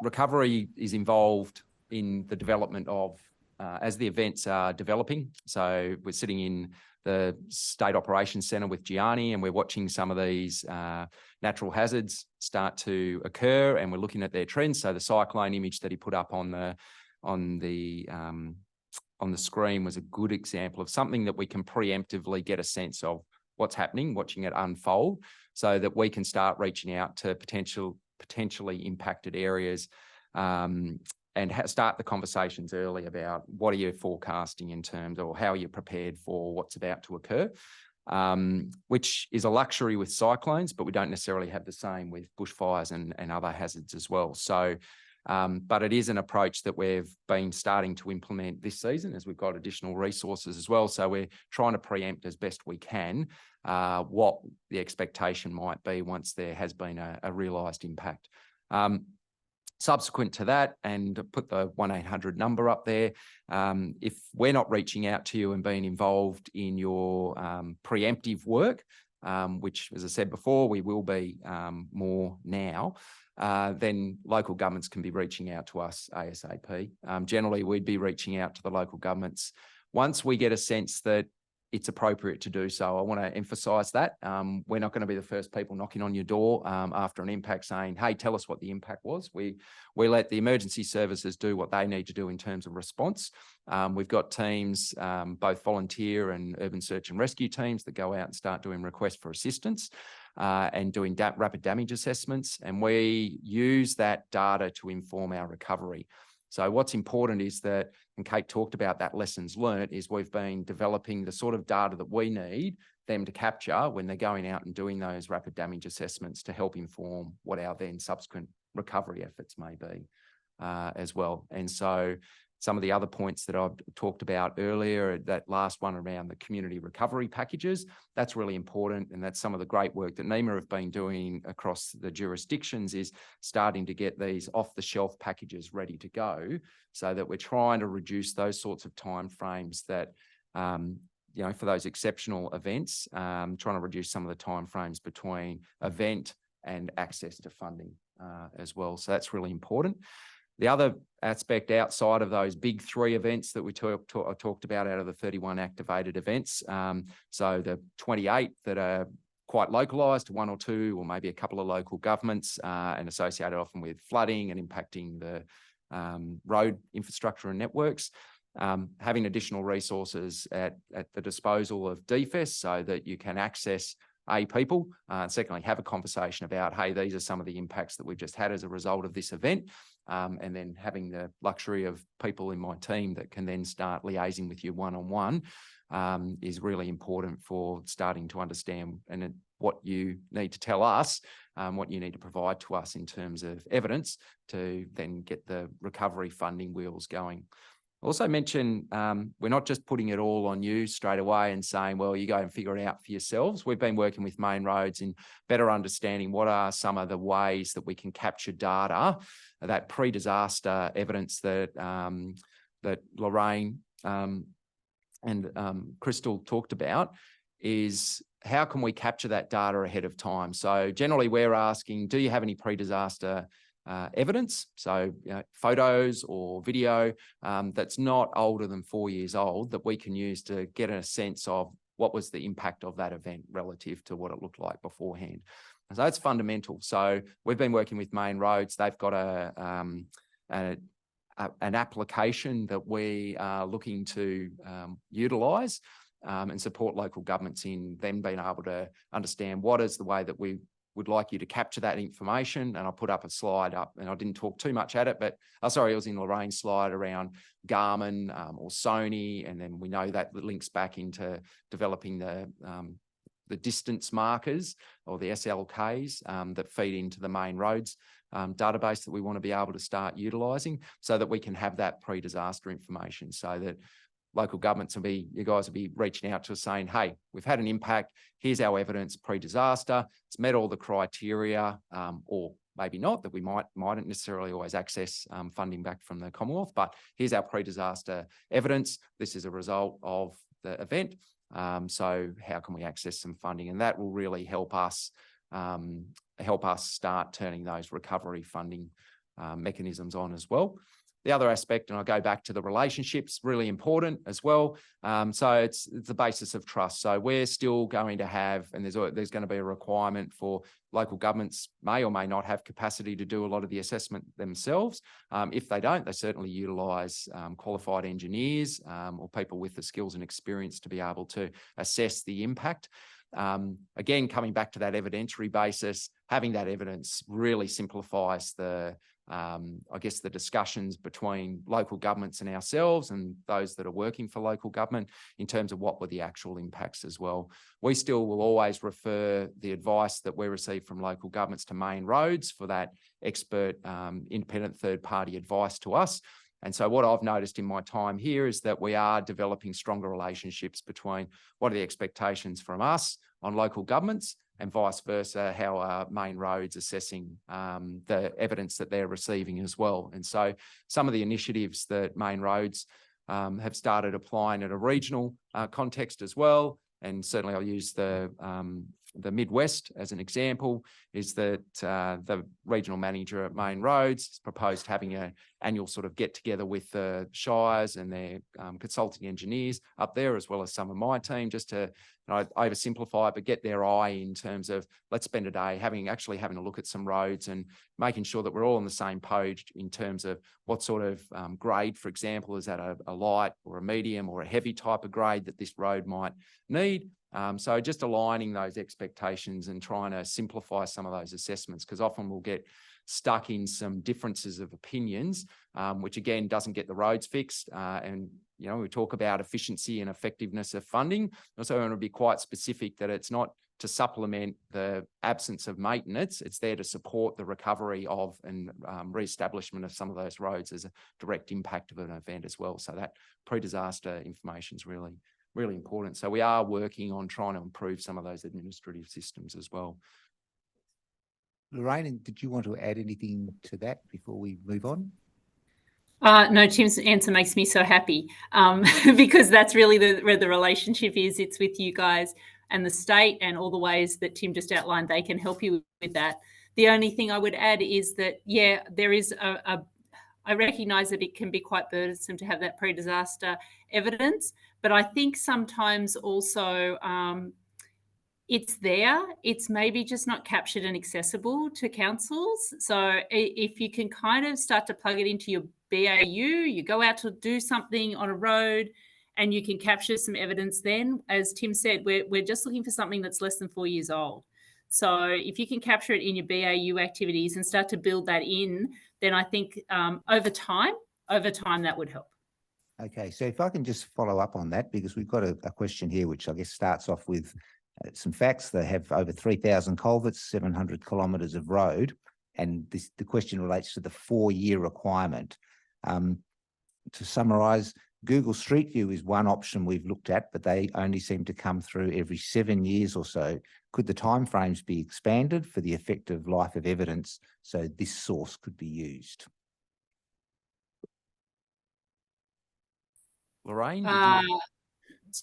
recovery is involved in the development of, as the events are developing. So we're sitting in the State Operations Centre with Gianni, and we're watching some of these natural hazards start to occur, and we're looking at their trends. So the cyclone image that he put up on the screen was a good example of something that we can preemptively get a sense of what's happening, watching it unfold, so that we can start reaching out to potentially impacted areas and start the conversations early about what are you forecasting in terms of, or how are you prepared for what's about to occur, which is a luxury with cyclones, but we don't necessarily have the same with bushfires and other hazards as well. So, but it is an approach that we've been starting to implement this season as we've got additional resources as well. So we're trying to preempt as best we can what the expectation might be once there has been a realised impact. Subsequent to that, and put the 1-800 number up there, if we're not reaching out to you and being involved in your preemptive work, which, as I said before, we will be more now, then local governments can be reaching out to us ASAP. Generally, we'd be reaching out to the local governments once we get a sense that it's appropriate to do so. I want to emphasise that. We're not going to be the first people knocking on your door after an impact saying, hey, tell us what the impact was. We let the emergency services do what they need to do in terms of response. We've got teams, both volunteer and urban search and rescue teams, that go out and start doing requests for assistance and doing rapid damage assessments. And we use that data to inform our recovery. So what's important is that, and Kate talked about that lessons learnt, is we've been developing the sort of data that we need them to capture when they're going out and doing those rapid damage assessments to help inform what our then subsequent recovery efforts may be as well. And so some of the other points that I've talked about earlier, that last one around the community recovery packages, that's really important. And that's some of the great work that NEMA have been doing across the jurisdictions, is starting to get these off-the-shelf packages ready to go, so that we're trying to reduce those sorts of timeframes that, you know, for those exceptional events, trying to reduce some of the timeframes between event and access to funding as well. So that's really important. The other aspect outside of those big 3 events that we talked about out of the 31 activated events, so the 28 that are quite localised to 1 or 2 or maybe a couple of local governments and associated often with flooding and impacting the road infrastructure and networks, having additional resources at the disposal of DFES so that you can access people, and secondly, have a conversation about, hey, these are some of the impacts that we've just had as a result of this event. And then having the luxury of people in my team that can then start liaising with you one-on-one is really important for starting to understand what you need to tell us, what you need to provide to us in terms of evidence to then get the recovery funding wheels going. Also mention, we're not just putting it all on you straight away and saying, well, you go and figure it out for yourselves. We've been working with Main Roads in better understanding what are some of the ways that we can capture data, that pre-disaster evidence that that Lorraine and Crystal talked about, is how can we capture that data ahead of time? So generally we're asking, do you have any pre-disaster evidence, so photos or video that's not older than 4 years old that we can use to get a sense of what was the impact of that event relative to what it looked like beforehand. So that's fundamental. So we've been working with Main Roads. They've got an application that we are looking to utilise and support local governments in them being able to understand what is the way that we would like you to capture that information. And I'll put up a slide up, and I didn't talk too much at it, but it was in Lorraine's slide around Garmin or Sony. And then we know that links back into developing the distance markers or the SLKs that feed into the Main Roads database that we want to be able to start utilising so that we can have that pre-disaster information, so that local governments you guys will be reaching out to us saying, hey, we've had an impact. Here's our evidence pre-disaster. It's met all the criteria, or maybe not, that we mightn't necessarily always access funding back from the Commonwealth, but here's our pre-disaster evidence. This is a result of the event. So how can we access some funding? And that will really help us start turning those recovery funding mechanisms on as well. The other aspect, and I'll go back to the relationships, really important as well. So it's the basis of trust. So we're still going to have, and there's going to be a requirement for local governments may or may not have capacity to do a lot of the assessment themselves. If they don't, they certainly utilise qualified engineers or people with the skills and experience to be able to assess the impact. Again, coming back to that evidentiary basis, having that evidence really simplifies the discussions between local governments and ourselves and those that are working for local government in terms of what were the actual impacts as well. We still will always refer the advice that we receive from local governments to Main Roads for that expert independent third-party advice to us. And so what I've noticed in my time here is that we are developing stronger relationships between what are the expectations from us on local governments and vice versa, how are Main Roads assessing the evidence that they're receiving as well. And so some of the initiatives that Main Roads have started applying at a regional context as well, and certainly I'll use the Midwest as an example, is that the regional manager at Main Roads has proposed having an annual sort of get together with the shires and their consulting engineers up there, as well as some of my team, just to oversimplify it, but get their eye in terms of let's spend a day actually having a look at some roads and making sure that we're all on the same page in terms of what sort of grade, for example, is that a light or a medium or a heavy type of grade that this road might need. So just aligning those expectations and trying to simplify some of those assessments, because often we'll get stuck in some differences of opinions, which again doesn't get the roads fixed. And we talk about efficiency and effectiveness of funding. Also, I want to be quite specific that it's not to supplement the absence of maintenance. It's there to support the recovery of and re-establishment of some of those roads as a direct impact of an event as well. So that pre-disaster information is really important. So we are working on trying to improve some of those administrative systems as well. Lorraine, did you want to add anything to that before we move on? No, Tim's answer makes me so happy because that's really where the relationship is. It's with you guys and the state and all the ways that Tim just outlined, they can help you with that. The only thing I would add is that, yeah, there is I recognise that it can be quite burdensome to have that pre-disaster evidence, but I think sometimes also it's there. It's maybe just not captured and accessible to councils. So if you can kind of start to plug it into your BAU, you go out to do something on a road and you can capture some evidence then. As Tim said, we're just looking for something that's less than 4 years old. So if you can capture it in your BAU activities and start to build that in, then I think over time that would help. Okay, so if I can just follow up on that, because we've got a question here, which I guess starts off with some facts. They have over 3,000 culverts, 700 kilometres of road, and the question relates to the 4-year requirement. To summarise, Google Street View is one option we've looked at, but they only seem to come through every 7 years or so. Could the timeframes be expanded for the effective life of evidence so this source could be used? Lorraine, did you?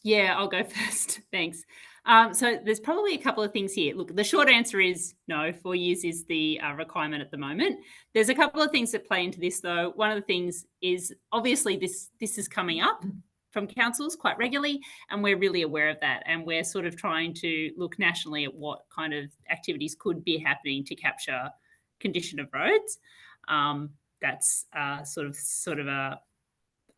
Yeah, I'll go first. Thanks. So there's probably a couple of things here. Look, the short answer is no, 4 years is the requirement at the moment. There's a couple of things that play into this, though. One of the things is obviously this is coming up from councils quite regularly, and we're really aware of that. And we're sort of trying to look nationally at what kind of activities could be happening to capture condition of roads. That's sort of a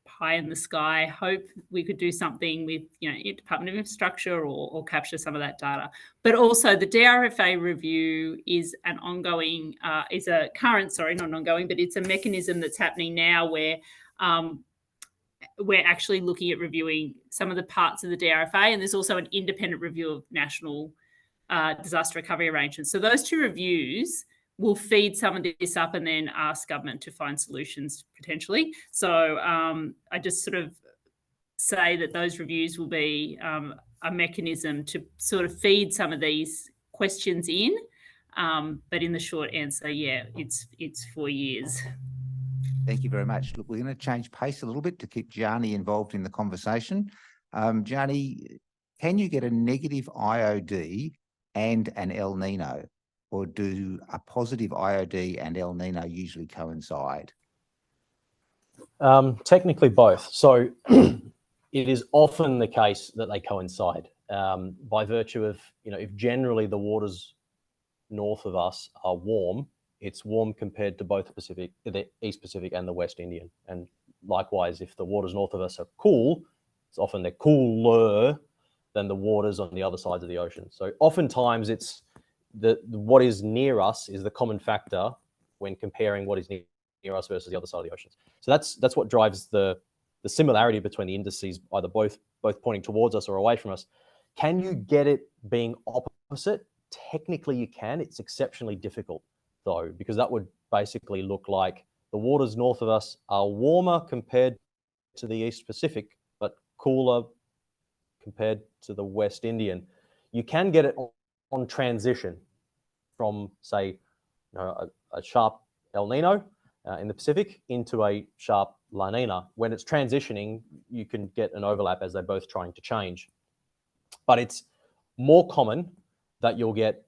pie in the sky hope we could do something with, Department of Infrastructure or capture some of that data. But also the DRFA review is an ongoing, it's a mechanism that's happening now where we're actually looking at reviewing some of the parts of the DRFA, and there's also an independent review of national disaster recovery arrangements. So those two reviews will feed some of this up and then ask government to find solutions potentially. So I just sort of say that those reviews will be a mechanism to sort of feed some of these questions in. But in the short answer, yeah, it's 4 years. Thank you very much. Look, we're going to change pace a little bit to keep Gianni involved in the conversation. Gianni, can you get a negative IOD and an El Nino? Or do a positive IOD and El Nino usually coincide? Technically both. So it is often the case that they coincide by virtue of, if generally the waters north of us are warm, it's warm compared to both the East Pacific and the West Indian. And likewise, if the waters north of us are cool, it's often they're cooler than the waters on the other sides of the ocean. So oftentimes it's what is near us is the common factor when comparing what is near us versus the other side of the oceans. So that's what drives the similarity between the indices, either both pointing towards us or away from us. Can you get it being opposite? Technically you can. It's exceptionally difficult though, because that would basically look like the waters north of us are warmer compared to the East Pacific, but cooler compared to the West Indian. You can get it on transition from, say, a sharp El Nino in the Pacific into a sharp La Nina. When it's transitioning, you can get an overlap as they're both trying to change. But it's more common that you'll get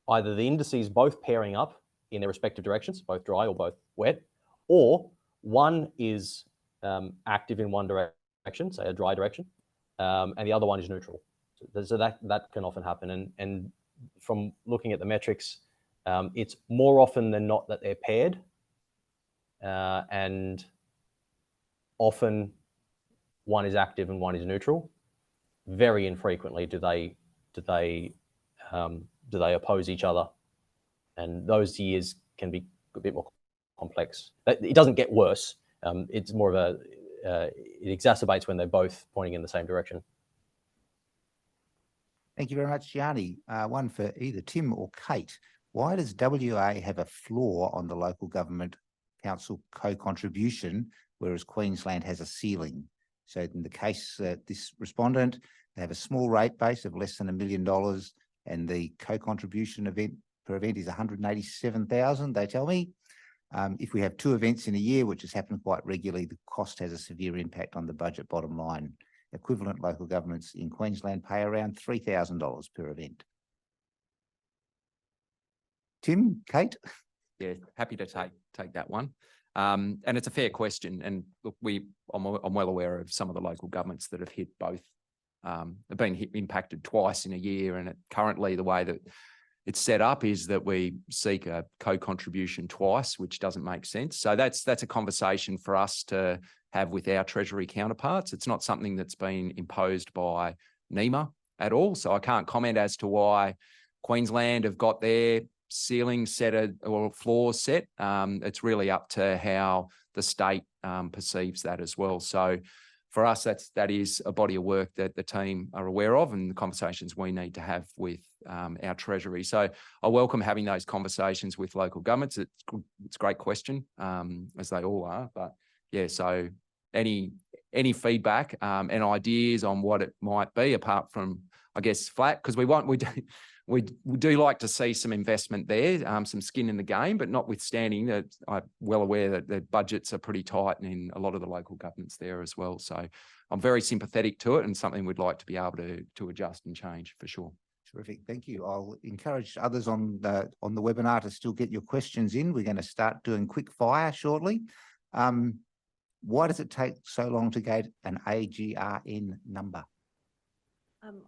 either the indices both pairing up in their respective directions, both dry or both wet, or one is active in one direction, say a dry direction, and the other one is neutral. So that can often happen. And from looking at the metrics, it's more often than not that they're paired, and often one is active and one is neutral. Very infrequently do they oppose each other, and those years can be a bit more complex. It doesn't get worse. It's more of it exacerbates when they're both pointing in the same direction. Thank you very much, Gianni. One for either Tim or Kate. Why does WA have a floor on the local government council co-contribution, whereas Queensland has a ceiling? So in the case this respondent, they have a small rate base of less than $1 million, and the co-contribution per event is 187,000, they tell me. If we have 2 events in a year, which has happened quite regularly, the cost has a severe impact on the budget bottom line. Equivalent local governments in Queensland pay around $3,000 per event. Tim, Kate? Yeah, happy to take that one. And it's a fair question. And look, I'm well aware of some of the local governments that have hit both, have been impacted twice in a year. And currently the way that it's set up is that we seek a co-contribution twice, which doesn't make sense. So that's a conversation for us to have with our Treasury counterparts. It's not something that's been imposed by NEMA at all. So I can't comment as to why Queensland have got their ceiling set or floors set. It's really up to how the state perceives that as well. So for us, that is a body of work that the team are aware of and the conversations we need to have with our Treasury. So I welcome having those conversations with local governments. It's a great question, as they all are. But yeah, so any feedback and ideas on what it might be, apart from, I guess, flat, because we do like to see some investment there, some skin in the game, but notwithstanding that, I'm well aware that the budgets are pretty tight in a lot of the local governments there as well. So I'm very sympathetic to it and something we'd like to be able to adjust and change for sure. Terrific. Thank you. I'll encourage others on the webinar to still get your questions in. We're going to start doing quick fire shortly. Why does it take so long to get an AGRN number?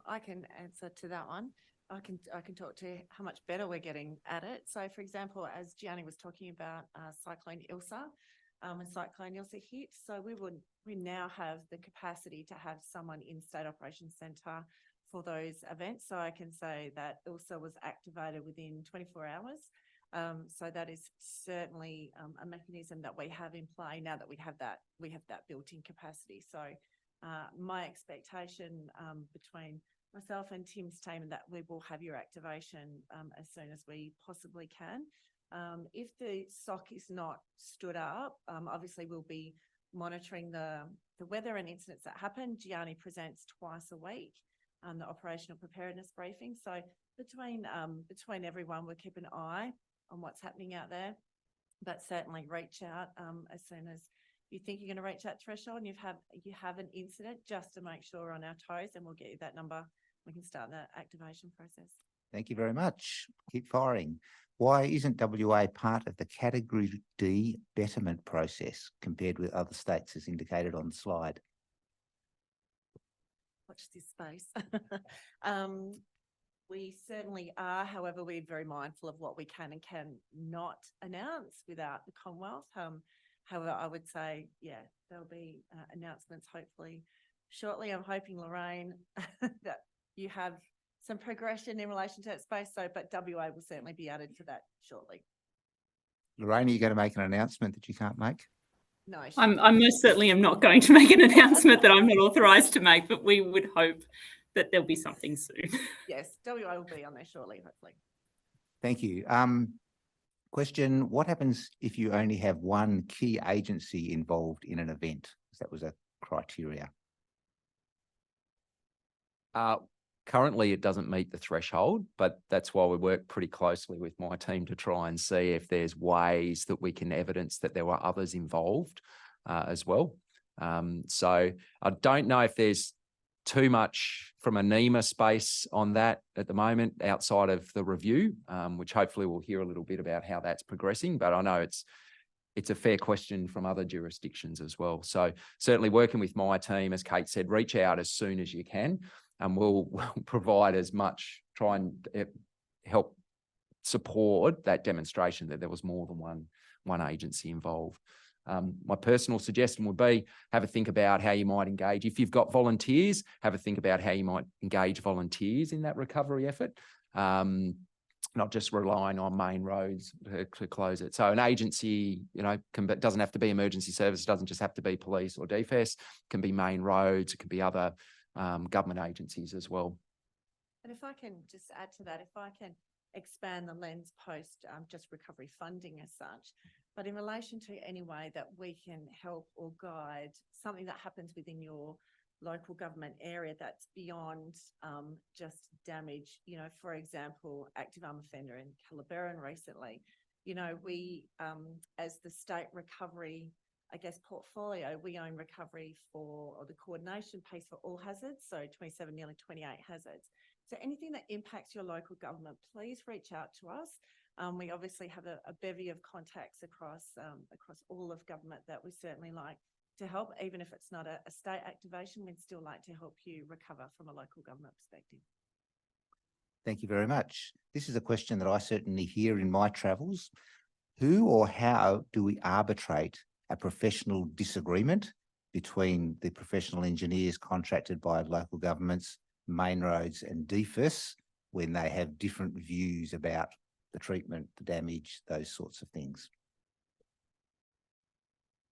I can answer to that one. I can talk to how much better we're getting at it. So, for example, as Gianni was talking about Cyclone Ilsa, and Cyclone Ilsa hit, so we now have the capacity to have someone in State Operations Centre for those events. So I can say that Ilsa was activated within 24 hours. So that is certainly a mechanism that we have in play now that we have that built-in capacity. So my expectation between myself and Tim's team that we will have your activation as soon as we possibly can. If the SOC is not stood up, obviously we'll be monitoring the weather and incidents that happen. Gianni presents twice a week, the operational preparedness briefing. So between everyone, we'll keep an eye on what's happening out there, but certainly reach out as soon as you think you're going to reach that threshold and you have an incident, just to make sure we're on our toes, and we'll get you that number. We can start the activation process. Thank you very much. Keep firing. Why isn't WA part of the Category D betterment process compared with other states as indicated on the slide? Watch this space. We certainly are. However, we're very mindful of what we can and cannot announce without the Commonwealth. However, I would say, yeah, there'll be announcements hopefully shortly. I'm hoping, Lorraine, that you have some progression in relation to that space. So, but WA will certainly be added to that shortly. Lorraine, are you going to make an announcement that you can't make? No, I most certainly am not going to make an announcement that I'm not authorised to make, but we would hope that there'll be something soon. Yes, WA will be on there shortly, hopefully. Thank you. Question, what happens if you only have one key agency involved in an event? That was a criteria. Currently, it doesn't meet the threshold, but that's why we work pretty closely with my team to try and see if there's ways that we can evidence that there were others involved as well. So I don't know if there's too much from a NEMA space on that at the moment outside of the review, which hopefully we'll hear a little bit about how that's progressing. But I know it's a fair question from other jurisdictions as well. So certainly working with my team, as Kate said, reach out as soon as you can, and we'll provide as much, try and help support that demonstration that there was more than one agency involved. My personal suggestion would be have a think about how you might engage. If you've got volunteers, have a think about how you might engage volunteers in that recovery effort, not just relying on main roads to close it. So an agency, doesn't have to be emergency services, doesn't just have to be police or DFS, it can be main roads, it can be other government agencies as well. And if I can just add to that, if I can expand the lens post just recovery funding as such, but in relation to any way that we can help or guide something that happens within your local government area that's beyond just damage, for example, active arm offender in Calaberan recently, we as the state recovery, portfolio, we own recovery or the coordination piece for all hazards, so 27, nearly 28 hazards. So anything that impacts your local government, please reach out to us. We obviously have a bevy of contacts across all of government that we certainly like to help. Even if it's not a state activation, we'd still like to help you recover from a local government perspective. Thank you very much. This is a question that I certainly hear in my travels. Who or how do we arbitrate a professional disagreement between the professional engineers contracted by local governments, Main Roads and DFIS when they have different views about the treatment, the damage, those sorts of things?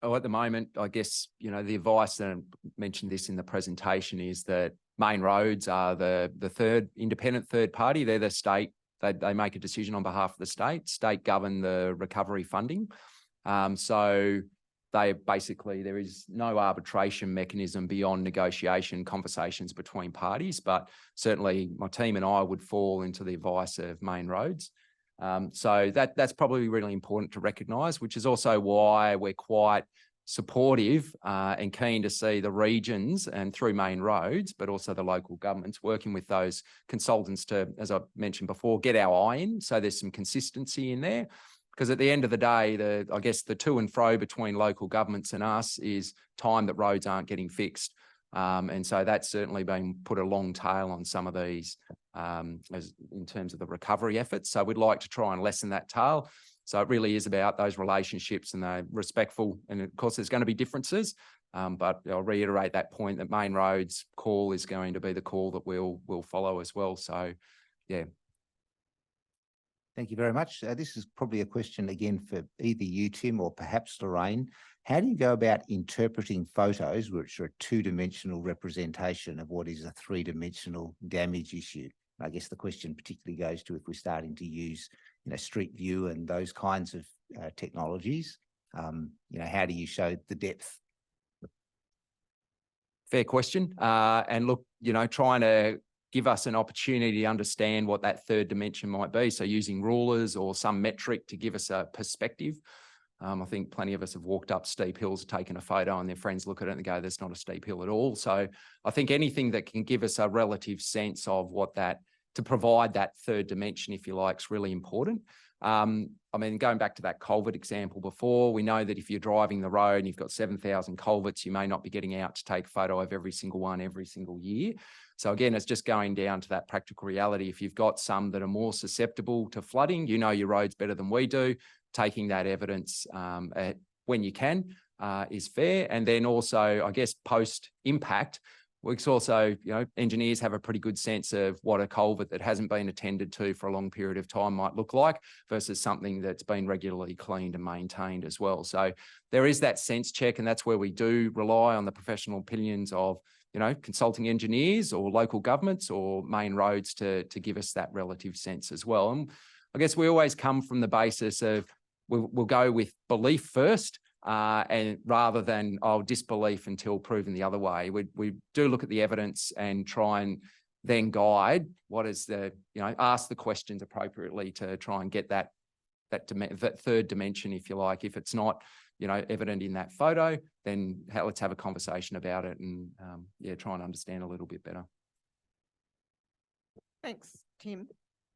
Oh, at the moment, I guess, you know, the advice, and I mentioned this in the presentation, is that Main Roads are the independent third party. They're the state. They make a decision on behalf of the state. State govern the recovery funding. So they basically, there is no arbitration mechanism beyond negotiation conversations between parties, but certainly my team and I would fall into the advice of Main Roads. So that's probably really important to recognise, which is also why we're quite supportive and keen to see the regions and through Main Roads, but also the local governments working with those consultants to, as I mentioned before, get our eye in. So there's some consistency in there. Because at the end of the day, I guess the to and fro between local governments and us is time that roads aren't getting fixed. And so that's certainly been put a long tail on some of these as in terms of the recovery efforts. So we'd like to try and lessen that tail. So it really is about those relationships, and they're respectful. And of course, there's going to be differences, but I'll reiterate that point that Main Roads call is going to be the call that we'll follow as well. So, yeah. Thank you very much. This is probably a question again for either you, Tim, or perhaps Lorraine. How do you go about interpreting photos which are a two-dimensional representation of what is a three-dimensional damage issue? I guess the question particularly goes to if we're starting to use, you know, Street View and those kinds of technologies. You know, how do you show the depth? Fair question. And look, you know, trying to give us an opportunity to understand what that third dimension might be. So using rulers or some metric to give us a perspective. I think plenty of us have walked up steep hills, taken a photo, and their friends look at it and go, "There's not a steep hill at all." So I think anything that can give us a relative sense of what that, to provide that third dimension, if you like, is really important. I mean, going back to that culvert example before, we know that if you're driving the road and you've got 7,000 culverts, you may not be getting out to take a photo of every single one every single year. So again, it's just going down to that practical reality. If you've got some that are more susceptible to flooding, you know your roads better than we do. Taking that evidence when you can is fair. And then also, I guess, post-impact, it's also, you know, engineers have a pretty good sense of what a culvert that hasn't been attended to for a long period of time might look like versus something that's been regularly cleaned and maintained as well. So there is that sense check, and that's where we do rely on the professional opinions of, you know, consulting engineers or local governments or Main Roads to give us that relative sense as well. And I guess we always come from the basis of we'll go with belief first, and rather than disbelief until proven the other way. We do look at the evidence and try and then guide what is the, you know, ask the questions appropriately to try and get that third dimension, if you like. If it's not, you know, evident in that photo, then let's have a conversation about it and try and understand a little bit better. Thanks, Tim.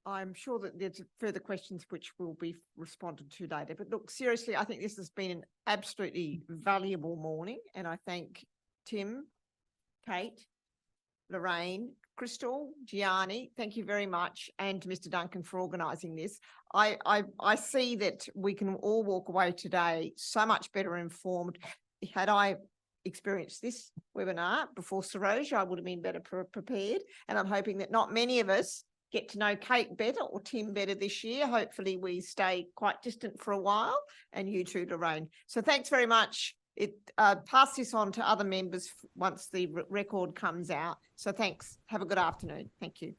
I'm sure that there's further questions which will be responded to later. But look, seriously, I think this has been an absolutely valuable morning. And I thank Tim, Kate, Lorraine, Crystal, Gianni, thank you very much. And to Mr. Duncan for organising this. I see that we can all walk away today so much better informed. Had I experienced this webinar before Saroja, I would have been better prepared. And I'm hoping that not many of us get to know Kate better or Tim better this year. Hopefully we stay quite distant for a while, and you too, Lorraine. So thanks very much. Pass this on to other members once the record comes out. So thanks. Have a good afternoon. Thank you.